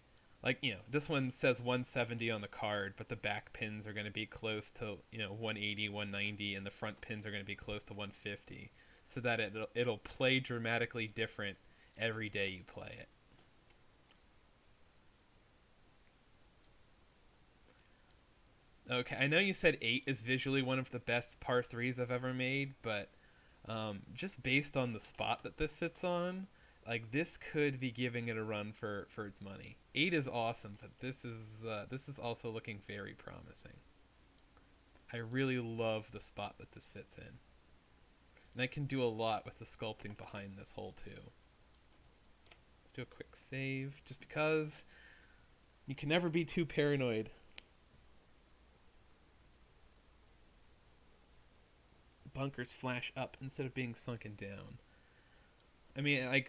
Speaker 1: like, this one says 170 on the card, but the back pins are going to be close to, 180, 190, and the front pins are going to be close to 150, so that it'll play dramatically different every day you play it. Okay, I know you said 8 is visually one of the best par 3s I've ever made, but just based on the spot that this sits on, like this could be giving it a run for its money. 8 is awesome, but this is also looking very promising. I really love the spot that this fits in, and I can do a lot with the sculpting behind this hole too. Let's do a quick save, just because you can never be too paranoid. Bunkers flash up instead of being sunken down. I mean, I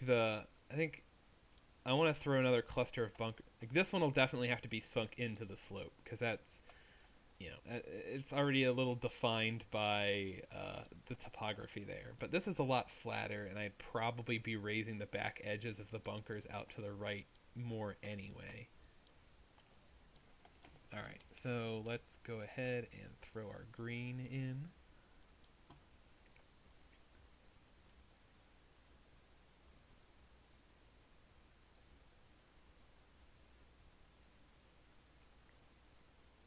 Speaker 1: think I want to throw another cluster of bunkers. Like this one will definitely have to be sunk into the slope because it's already a little defined by the topography there. But this is a lot flatter, and I'd probably be raising the back edges of the bunkers out to the right more anyway. All right, so let's go ahead and throw our green in.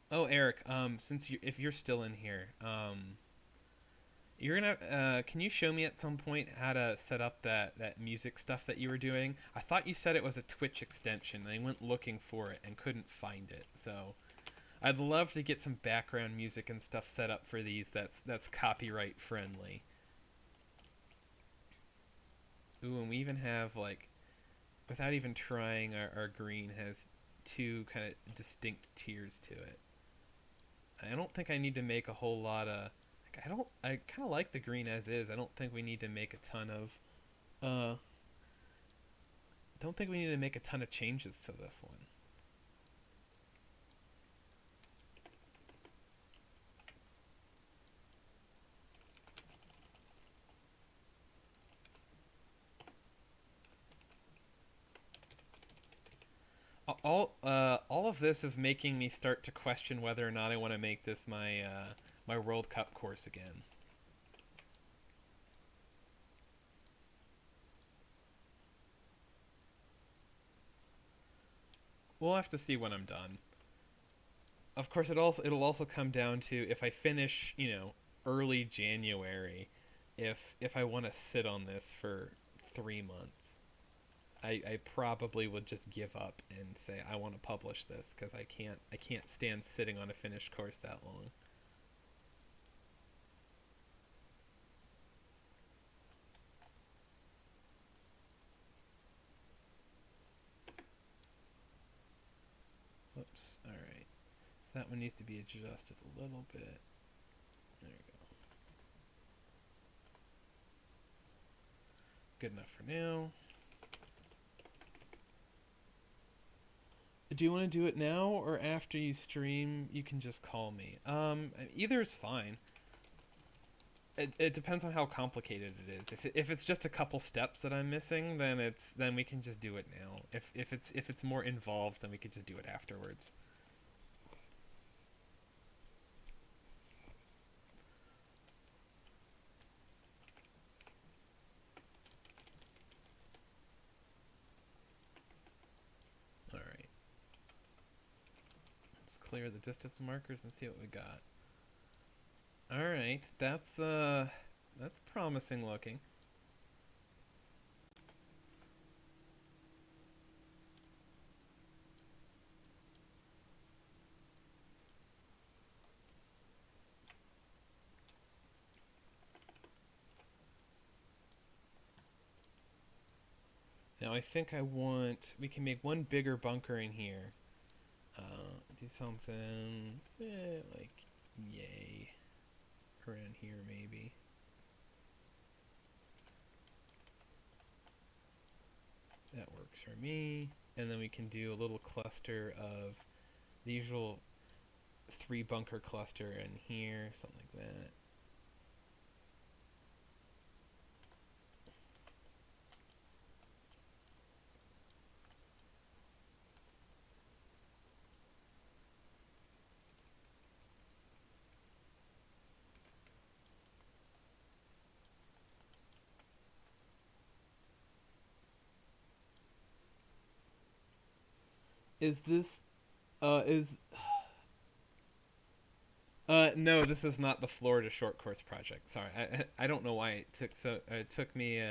Speaker 1: Oh, Eric, since if you're still in here, you're gonna can you show me at some point how to set up that music stuff that you were doing? I thought you said it was a Twitch extension, and I went looking for it and couldn't find it. So I'd love to get some background music and stuff set up for these that's copyright friendly. Ooh, and we even have like, without even trying, our green has two kind of distinct tiers to it. I don't think I need to make a whole lot of. Like, I kind of like the green as is. I don't think we need to make a ton of. Don't think we need to make a ton of changes to this one. All of this is making me start to question whether or not I want to make this my World Cup course again. We'll have to see when I'm done. Of course, it'll also come down to if I finish, early January, if I want to sit on this for 3 months. I probably would just give up and say I want to publish this because I can't stand sitting on a finished course that long. Whoops. All right. So that one needs to be adjusted a little bit. There we go. Good enough for now. Do you want to do it now or after you stream? You can just call me. Either is fine. It depends on how complicated it is. If it's just a couple steps that I'm missing, then we can just do it now. If it's more involved, then we could just do it afterwards. All right. Let's clear the distance markers and see what we got. All right. That's promising looking. Now I think we can make one bigger bunker in here. Do something like yay around here maybe. That works for me. And then we can do a little cluster of the usual 3 bunker cluster in here, something like that. Is no, this is not the Florida short course project. Sorry, I don't know why it took me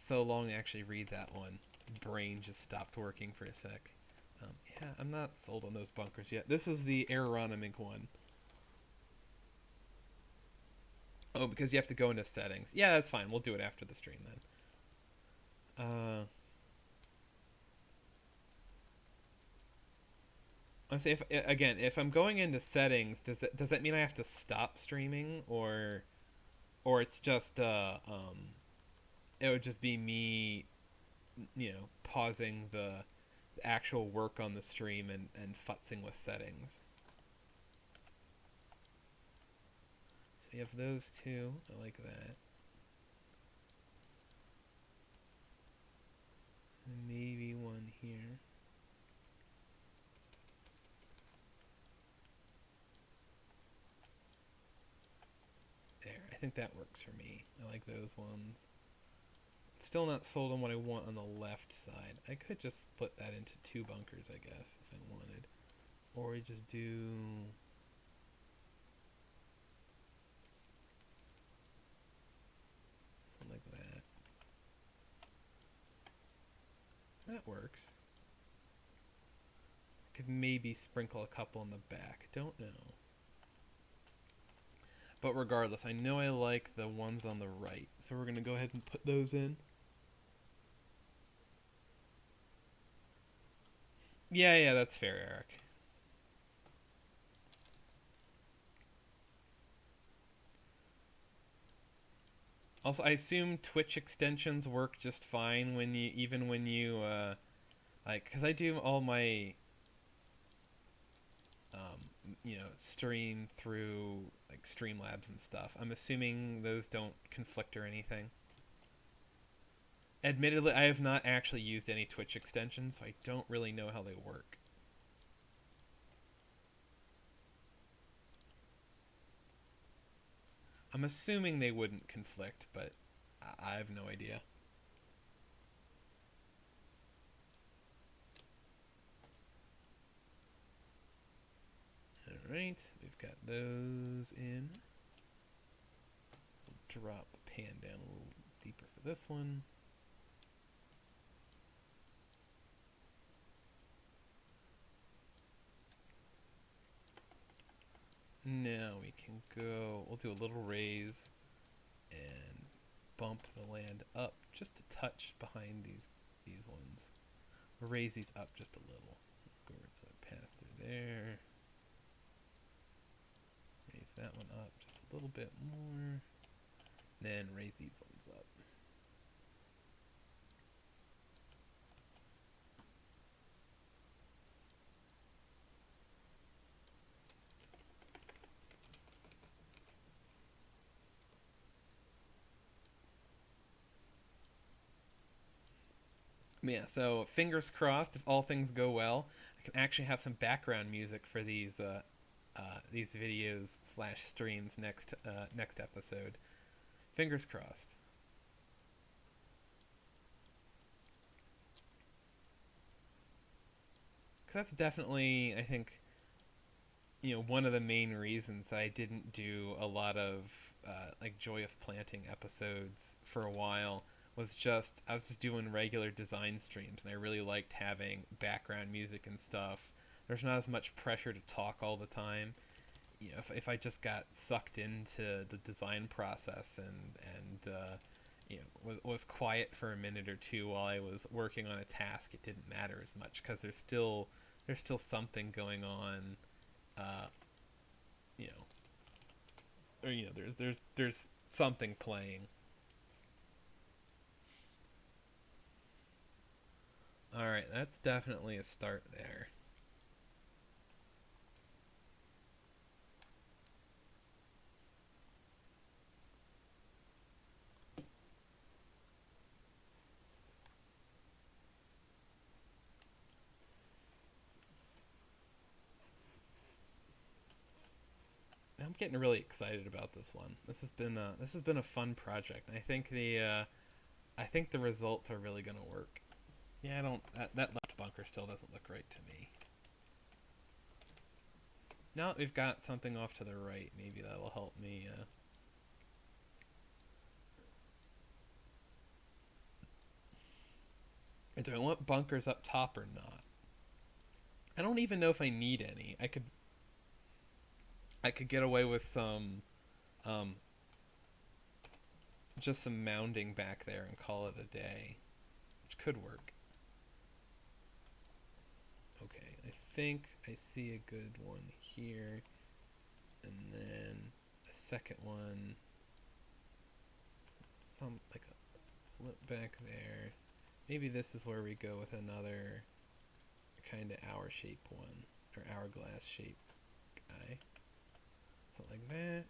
Speaker 1: so long to actually read that one. Brain just stopped working for a sec. Yeah, I'm not sold on those bunkers yet. This is the aerodynamic one. Oh, because you have to go into settings. Yeah, that's fine. We'll do it after the stream then. I say if again, if I'm going into settings, does that mean I have to stop streaming or it's just it would just be me, pausing the actual work on the stream and futzing with settings. So you have those two. I like that. And maybe one here. There. I think that works for me. I like those ones. Still not sold on what I want on the left side. I could just split that into 2 bunkers, I guess, if I wanted. Or we just do something like that. That works. Could maybe sprinkle a couple in the back. Don't know. But regardless, I know I like the ones on the right, so we're going to go ahead and put those in. Yeah, yeah, that's fair, Eric. Also, I assume Twitch extensions work just fine when you, even when you, like, because I do all my, stream through, like, Streamlabs and stuff. I'm assuming those don't conflict or anything. Admittedly, I have not actually used any Twitch extensions, so I don't really know how they work. I'm assuming they wouldn't conflict, but I have no idea. Alright, we've got those in. We'll drop the pan down a little deeper for this one. Now we can go, we'll do a little raise and bump the land up just a touch behind these ones. We'll raise these up just a little. Go over to the pass through there. Raise that one up just a little bit more. Then raise these ones up. Yeah, so fingers crossed, if all things go well, I can actually have some background music for these videos slash streams next episode. Fingers crossed. 'Cause that's definitely, I think, one of the main reasons I didn't do a lot of like Joy of Planting episodes for a while was just I was just doing regular design streams, and I really liked having background music and stuff. There's not as much pressure to talk all the time. If I just got sucked into the design process and was quiet for a minute or two while I was working on a task, it didn't matter as much because there's still something going on, uh, you know, or there's something playing. All right, that's definitely a start there. I'm getting really excited about this one. This has been a fun project. I think the results are really gonna work. Yeah, I don't that left bunker still doesn't look right to me. Now that we've got something off to the right, maybe that'll help me. Do I want bunkers up top or not? I don't even know if I need any. I could get away with um, just some mounding back there and call it a day, which could work. Okay, I think I see a good one here, and then a second one, some like a flip back there. Maybe this is where we go with another kind of hour shape one, or hourglass shape guy. Something like that.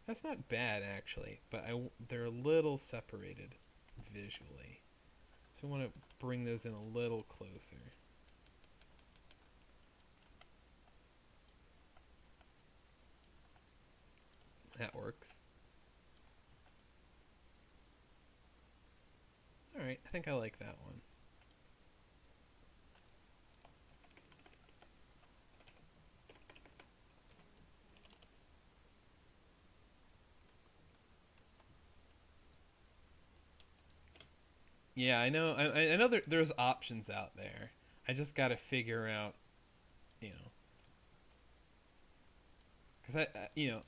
Speaker 1: That's not bad actually, but they're a little separated visually. So I want to bring those in a little closer. That works. Alright, I think I like that one. Yeah, I know. I know there's options out there. I just got to figure out, you know, because you know,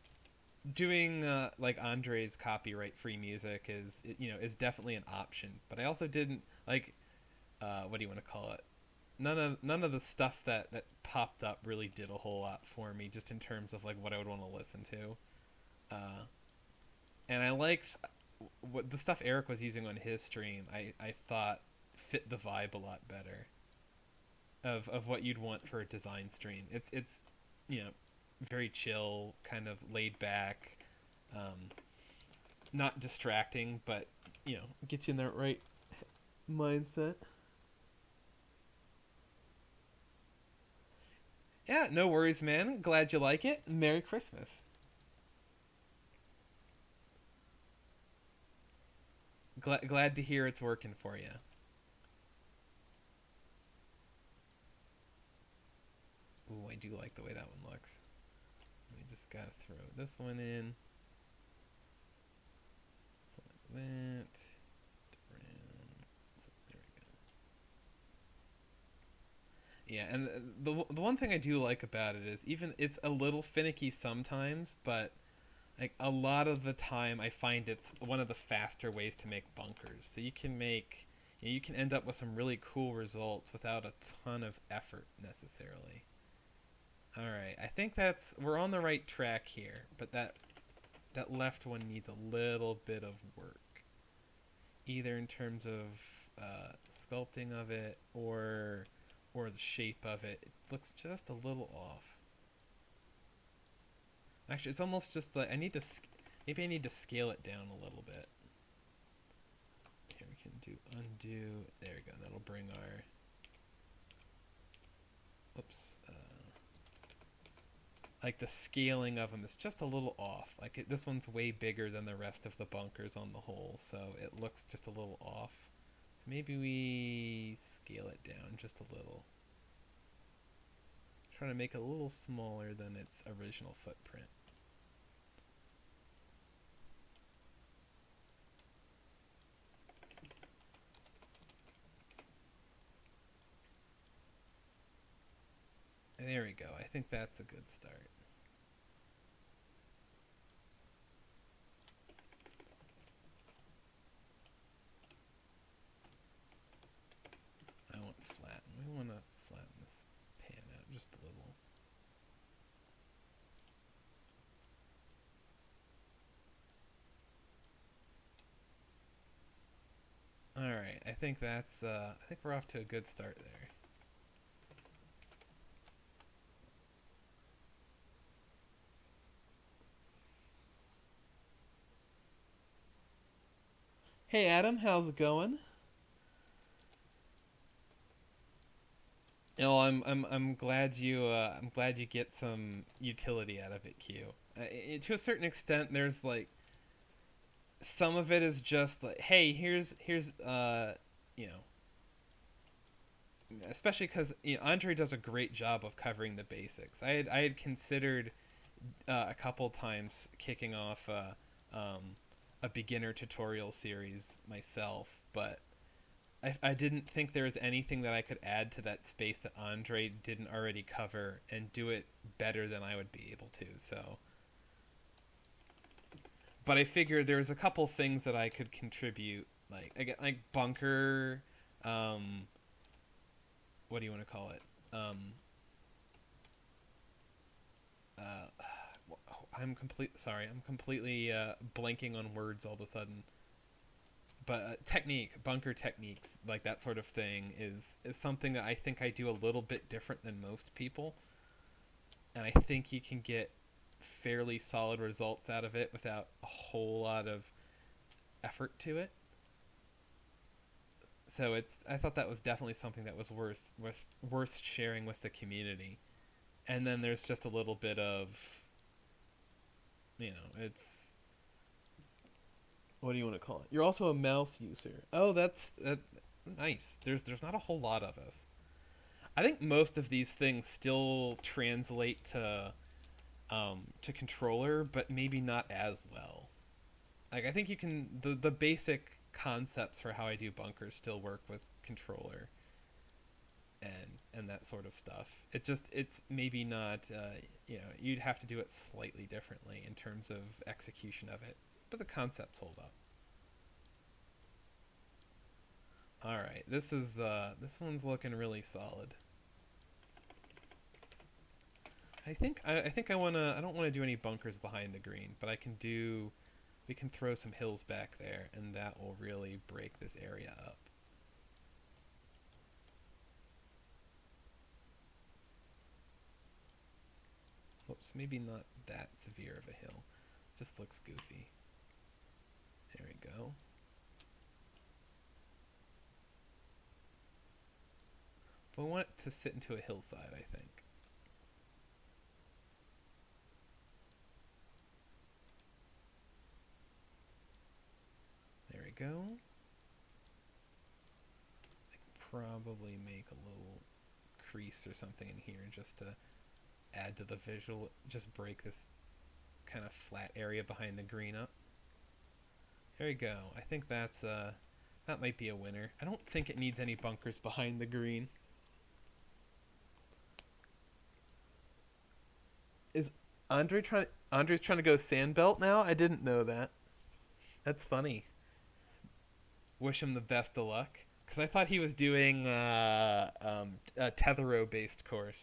Speaker 1: doing like Andre's copyright free music is definitely an option. But I also didn't like what do you want to call it? None of the stuff that popped up really did a whole lot for me, just in terms of like what I would want to listen to. Uh, and I liked what the stuff Eric was using on his stream. I thought fit the vibe a lot better of what you'd want for a design stream. It's you know very chill, kind of laid back, um, not distracting, but gets you in the right mindset. Yeah, no worries, man. Glad you like it. Merry Christmas. Glad to hear it's working for you. Ooh, I do like the way that one looks. We just gotta throw this one in. Like that. Brown. There we go. Yeah, and the one thing I do like about it is even it's a little finicky sometimes, but like a lot of the time I find it's one of the faster ways to make bunkers. So you can end up with some really cool results without a ton of effort necessarily. All right, I think we're on the right track here, but that left one needs a little bit of work, either in terms of sculpting of it or the shape of it. It looks just a little off. Actually, it's almost just like maybe I need to scale it down a little bit. Here we can do undo. There we go. That'll bring our oops. Like the scaling of them is just a little off. This one's way bigger than the rest of the bunkers on the whole, so it looks just a little off. So maybe we scale it down just a little. Trying to make it a little smaller than its original footprint. There we go. I think that's a good start. I want flatten. We want to flatten this pan out just a little. All right. I think we're off to a good start there. Hey Adam, how's it going? I'm glad I'm glad you get some utility out of it, Q. To a certain extent, there's like some of it is just like, hey, here's you know, especially because Andre does a great job of covering the basics. I had considered a couple times kicking off a beginner tutorial series myself, but I didn't think there was anything that I could add to that space that Andre didn't already cover and do it better than I would be able to. So, but I figured there was a couple things that I could contribute, like like bunker, um, what do you want to call it? Uh, I'm completely blanking on words all of a sudden. But technique, bunker techniques, like that sort of thing, is something that I think I do a little bit different than most people, and I think you can get fairly solid results out of it without a whole lot of effort to it. So I thought that was definitely something that was worth sharing with the community. And then there's just a little bit of it's what do you want to call it? You're also a mouse user. Oh, that nice. There's not a whole lot of us. I think most of these things still translate to controller, but maybe not as well. Like I think you can the basic concepts for how I do bunkers still work with controller. and that sort of stuff. It's maybe not you'd have to do it slightly differently in terms of execution of it, but the concepts hold up. All right, this one's looking really solid. I don't want to do any bunkers behind the green, but we can throw some hills back there, and that will really break this area up. Whoops, maybe not that severe of a hill. Just looks goofy. There we go. But I want it to sit into a hillside, I think. There we go. I can probably make a little crease or something in here just to add to the visual. Just break this kind of flat area behind the green up. There we go. I think that might be a winner. I don't think it needs any bunkers behind the green. Is Andre's trying to go sandbelt now? I didn't know that. That's funny. Wish him the best of luck. Because I thought he was doing a Tethero based course.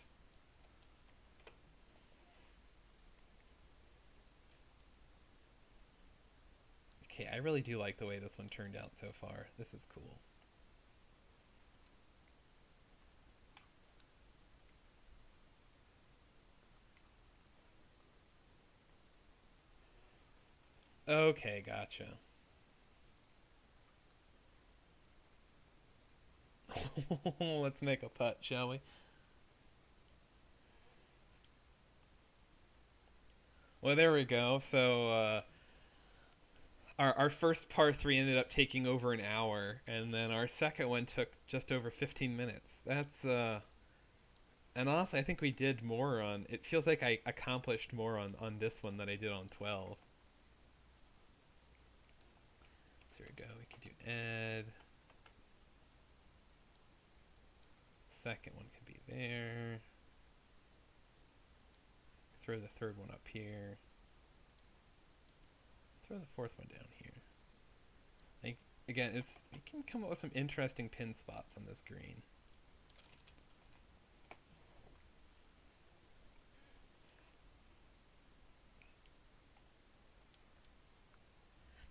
Speaker 1: Okay, I really do like the way this one turned out so far. This is cool. Okay, gotcha. Let's make a putt, shall we? Well, there we go. So, our first par 3 ended up taking over an hour, and then our second one took just over 15 minutes. And honestly, I think we did more on. It feels like I accomplished more on this one than I did on 12. So there we go. We could do add. Second one could be there. Throw the third one up here. Throw the fourth one down here. Like again, you can come up with some interesting pin spots on this green.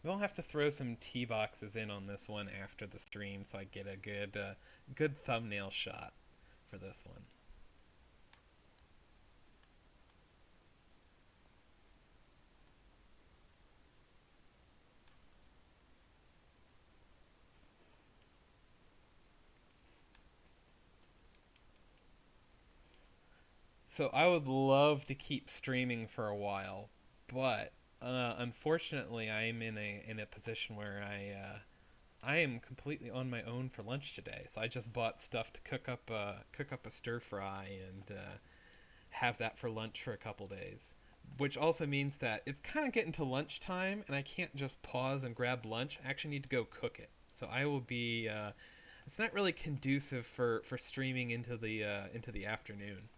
Speaker 1: We'll have to throw some tee boxes in on this one after the stream so I get a good thumbnail shot for this one. So I would love to keep streaming for a while, but unfortunately I'm in a position where I am completely on my own for lunch today. So I just bought stuff to cook up a stir fry and have that for lunch for a couple days. Which also means that it's kind of getting to lunchtime, and I can't just pause and grab lunch. I actually need to go cook it. So I will be. It's not really conducive for streaming into the afternoon.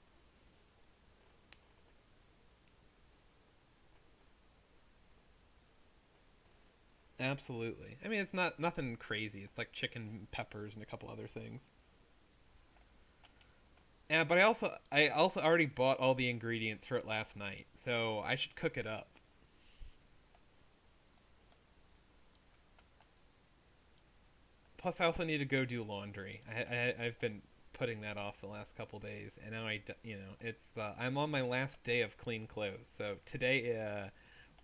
Speaker 1: Absolutely. I mean, it's not nothing crazy. It's like chicken, peppers, and a couple other things. Yeah, but I also already bought all the ingredients for it last night, so I should cook it up. Plus, I also need to go do laundry. I've been putting that off the last couple days, and now it's I'm on my last day of clean clothes, so today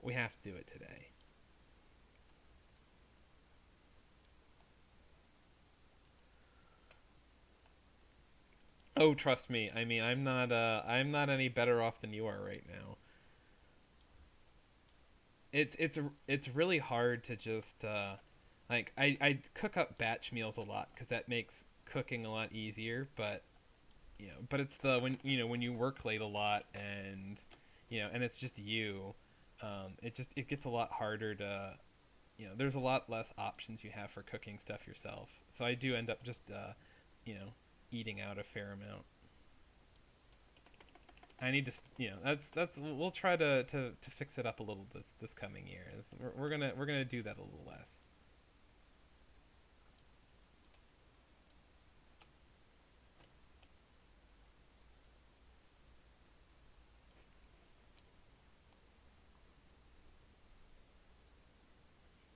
Speaker 1: we have to do it today. Oh, trust me. I mean, I'm not any better off than you are right now. It's really hard to just like I cook up batch meals a lot because that makes cooking a lot easier, but but it's the when you work late a lot and and it's just you, it gets a lot harder to there's a lot less options you have for cooking stuff yourself. So I do end up just you know eating out a fair amount. I need to, that's we'll try to fix it up a little this coming year. We're gonna do that a little less.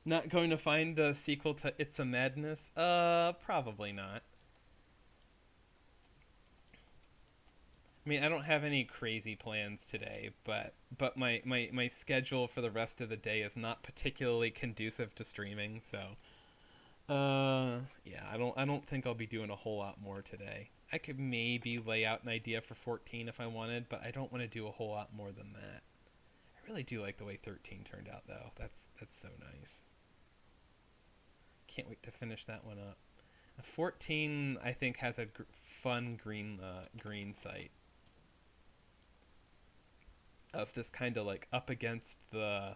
Speaker 1: Not going to find a sequel to It's a Madness? Probably not. I mean, I don't have any crazy plans today, but my schedule for the rest of the day is not particularly conducive to streaming, so yeah, I don't think I'll be doing a whole lot more today. I could maybe lay out an idea for 14 if I wanted, but I don't want to do a whole lot more than that. I really do like the way 13 turned out though. That's so nice. Can't wait to finish that one up. 14 I think has a fun green site of this kind of like up against the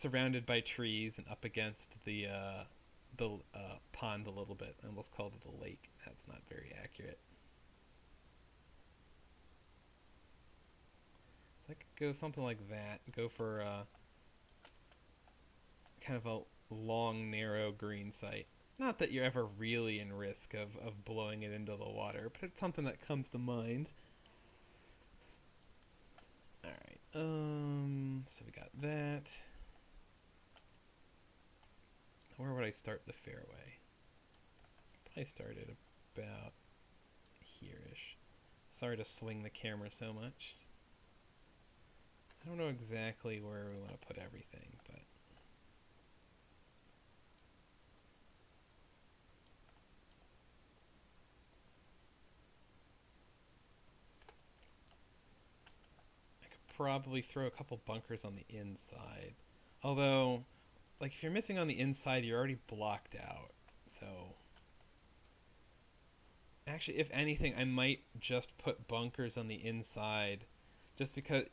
Speaker 1: surrounded by trees and up against the pond a little bit. I almost called it a lake. That's not very accurate. So I could go something like that. Go for kind of a long, narrow green site. Not that you're ever really in risk of blowing it into the water, but it's something that comes to mind. Alright, so we got that. Where would I start the fairway? Probably start it about here-ish. Sorry to swing the camera so much. I don't know exactly where we want to put everything, but I could probably throw a couple bunkers on the inside. Although, like if you're missing on the inside, you're already blocked out. So, actually, if anything, I might just put bunkers on the inside just because,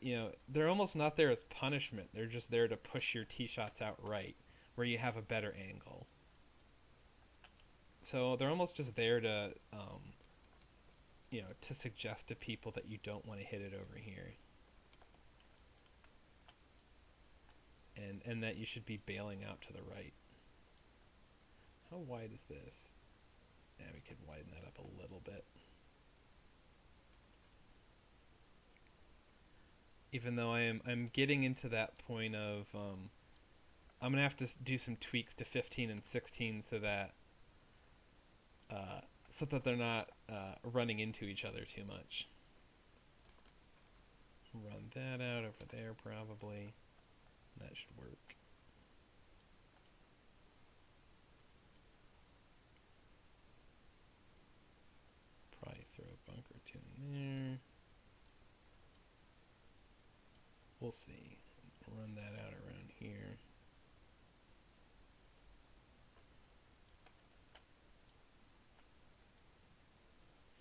Speaker 1: they're almost not there as punishment. They're just there to push your tee shots out right, where you have a better angle. So they're almost just there to suggest to people that you don't want to hit it over here, and that you should be bailing out to the right. How wide is this? Yeah, we could widen that up a little bit. Even though I'm getting into that point of I'm gonna have to do some tweaks to 15 and 16 uh, so that they're not running into each other too much. Run that out over there probably. That should work. Probably throw a bunker or two in there. We'll see. Run that out around here.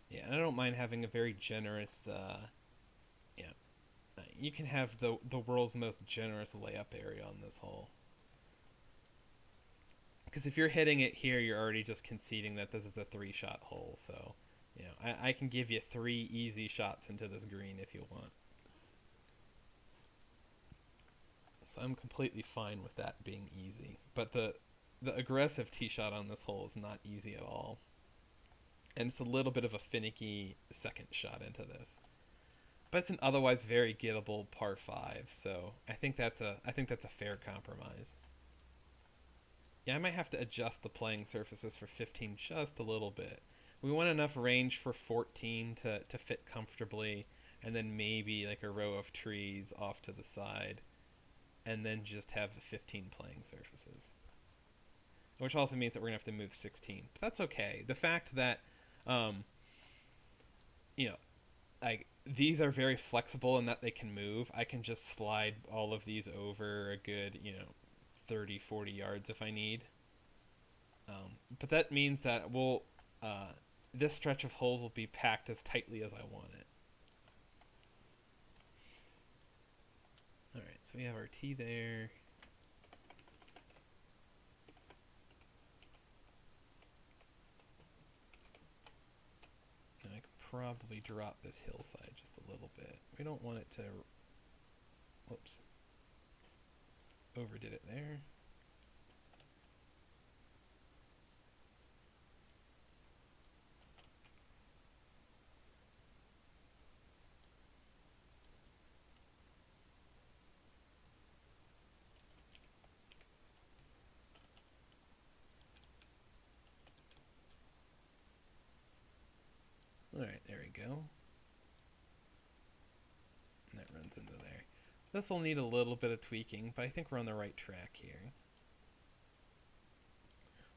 Speaker 1: Yeah, and I don't mind having a very generous, yeah, you can have the world's most generous layup area on this hole. Because if you're hitting it here, you're already just conceding that this is a three-shot hole. So, I can give you 3 easy shots into this green if you want. So I'm completely fine with that being easy. But the aggressive tee shot on this hole is not easy at all. And it's a little bit of a finicky second shot into this. But it's an otherwise very gettable par 5, so I think that's a fair compromise. Yeah, I might have to adjust the playing surfaces for 15 just a little bit. We want enough range for 14 to fit comfortably, and then maybe like a row of trees off to the side, and then just have the 15 playing surfaces. Which also means that we're going to have to move 16. But that's okay. The fact that, um, you know, like these are very flexible in that they can move. I can just slide all of these over a good, 30, 40 yards if I need. But that means that this stretch of holes will be packed as tightly as I want it. Alright, so we have our tee there. probably drop this hillside just a little bit. We don't want it to, whoops, overdid it there. Alright, there we go. And that runs into there. This will need a little bit of tweaking, but I think we're on the right track here.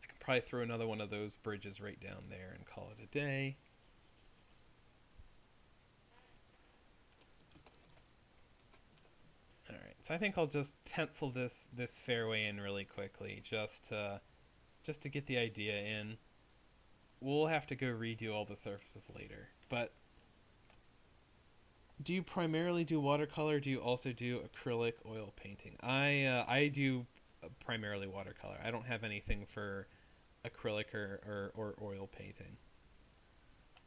Speaker 1: I could probably throw another one of those bridges right down there and call it a day. Alright, so I think I'll just pencil this fairway in really quickly, just to get the idea in. We'll have to go redo all the surfaces later. But do you primarily do watercolor? Or do you also do acrylic oil painting? I do primarily watercolor. I don't have anything for acrylic or oil painting.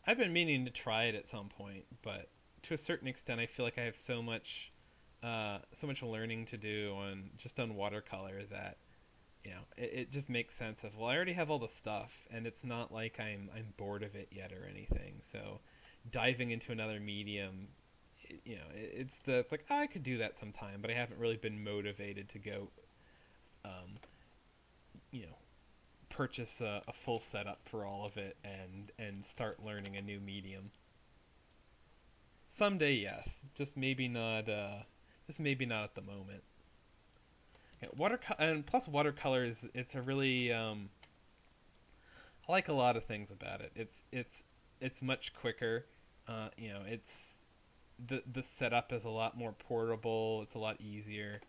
Speaker 1: I've been meaning to try it at some point, but to a certain extent, I feel like I have so much learning to do on watercolor that it just makes sense of, well, I already have all the stuff, and it's not like I'm bored of it yet or anything. So diving into another medium, it's like, oh, I could do that sometime, but I haven't really been motivated to go, um, you know, purchase a full setup for all of it and start learning a new medium. Someday, yes, just maybe not at the moment. Yeah, and plus watercolor is it's a really I like a lot of things about it. It's much quicker. It's the setup is a lot more portable. It's a lot easier.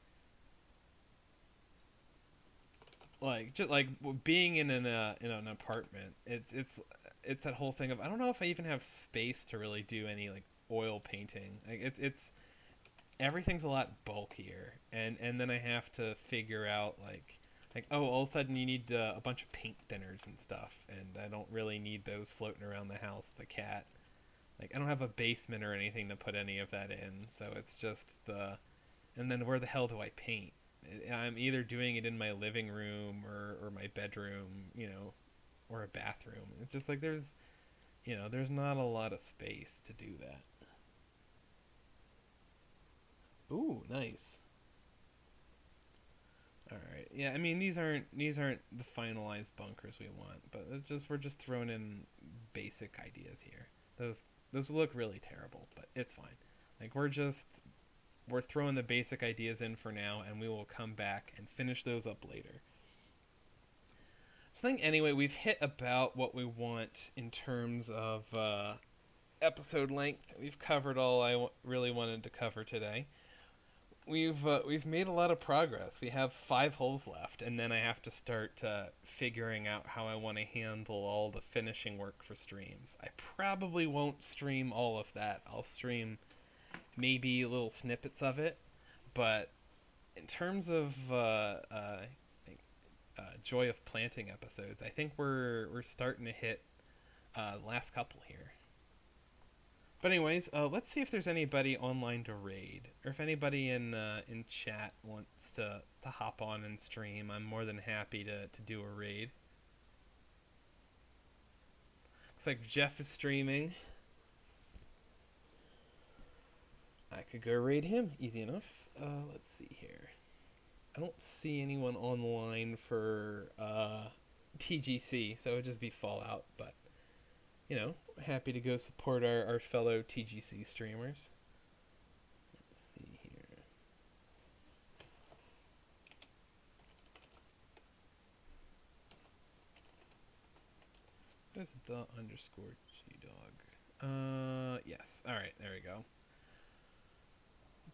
Speaker 1: Like just like being in an apartment. It's that whole thing of, I don't know if I even have space to really do any like oil painting. Like it's everything's a lot bulkier, and then I have to figure out like, oh, all of a sudden you need a bunch of paint thinners and stuff, and I don't really need those floating around the house with a cat. Like, I don't have a basement or anything to put any of that in, so it's just the and then where the hell do I paint? I'm either doing it in my living room or my bedroom, or a bathroom. It's just like there's not a lot of space to do that. Ooh, nice. All right. Yeah, I mean these aren't the finalized bunkers we want, but we're just throwing in basic ideas here. Those look really terrible, but it's fine. Like we're throwing the basic ideas in for now, and we will come back and finish those up later. So I think anyway we've hit about what we want in terms of episode length. We've covered all really wanted to cover today. We've made a lot of progress. We have 5 holes left, and then I have to start figuring out how I want to handle all the finishing work for streams. I probably won't stream all of that. I'll stream maybe little snippets of it, but in terms of joy of planting episodes, I think we're starting to hit last couple here. But anyways, let's see if there's anybody online to raid, or if anybody in chat wants to hop on and stream. I'm more than happy to do a raid. Looks like Jeff is streaming. I could go raid him, easy enough. Let's see here. I don't see anyone online for TGC, so it would just be Fallout, but happy to go support our fellow TGC streamers. Let's see here. There's the underscore G-Dog. Yes. Alright, there we go.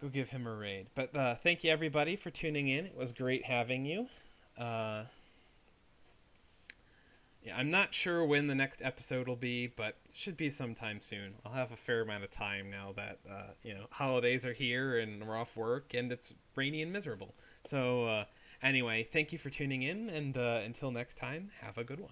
Speaker 1: Go give him a raid. But thank you everybody for tuning in. It was great having you. Yeah, I'm not sure when the next episode will be, but it should be sometime soon. I'll have a fair amount of time now that holidays are here and we're off work and it's rainy and miserable. So anyway, thank you for tuning in, and until next time, have a good one.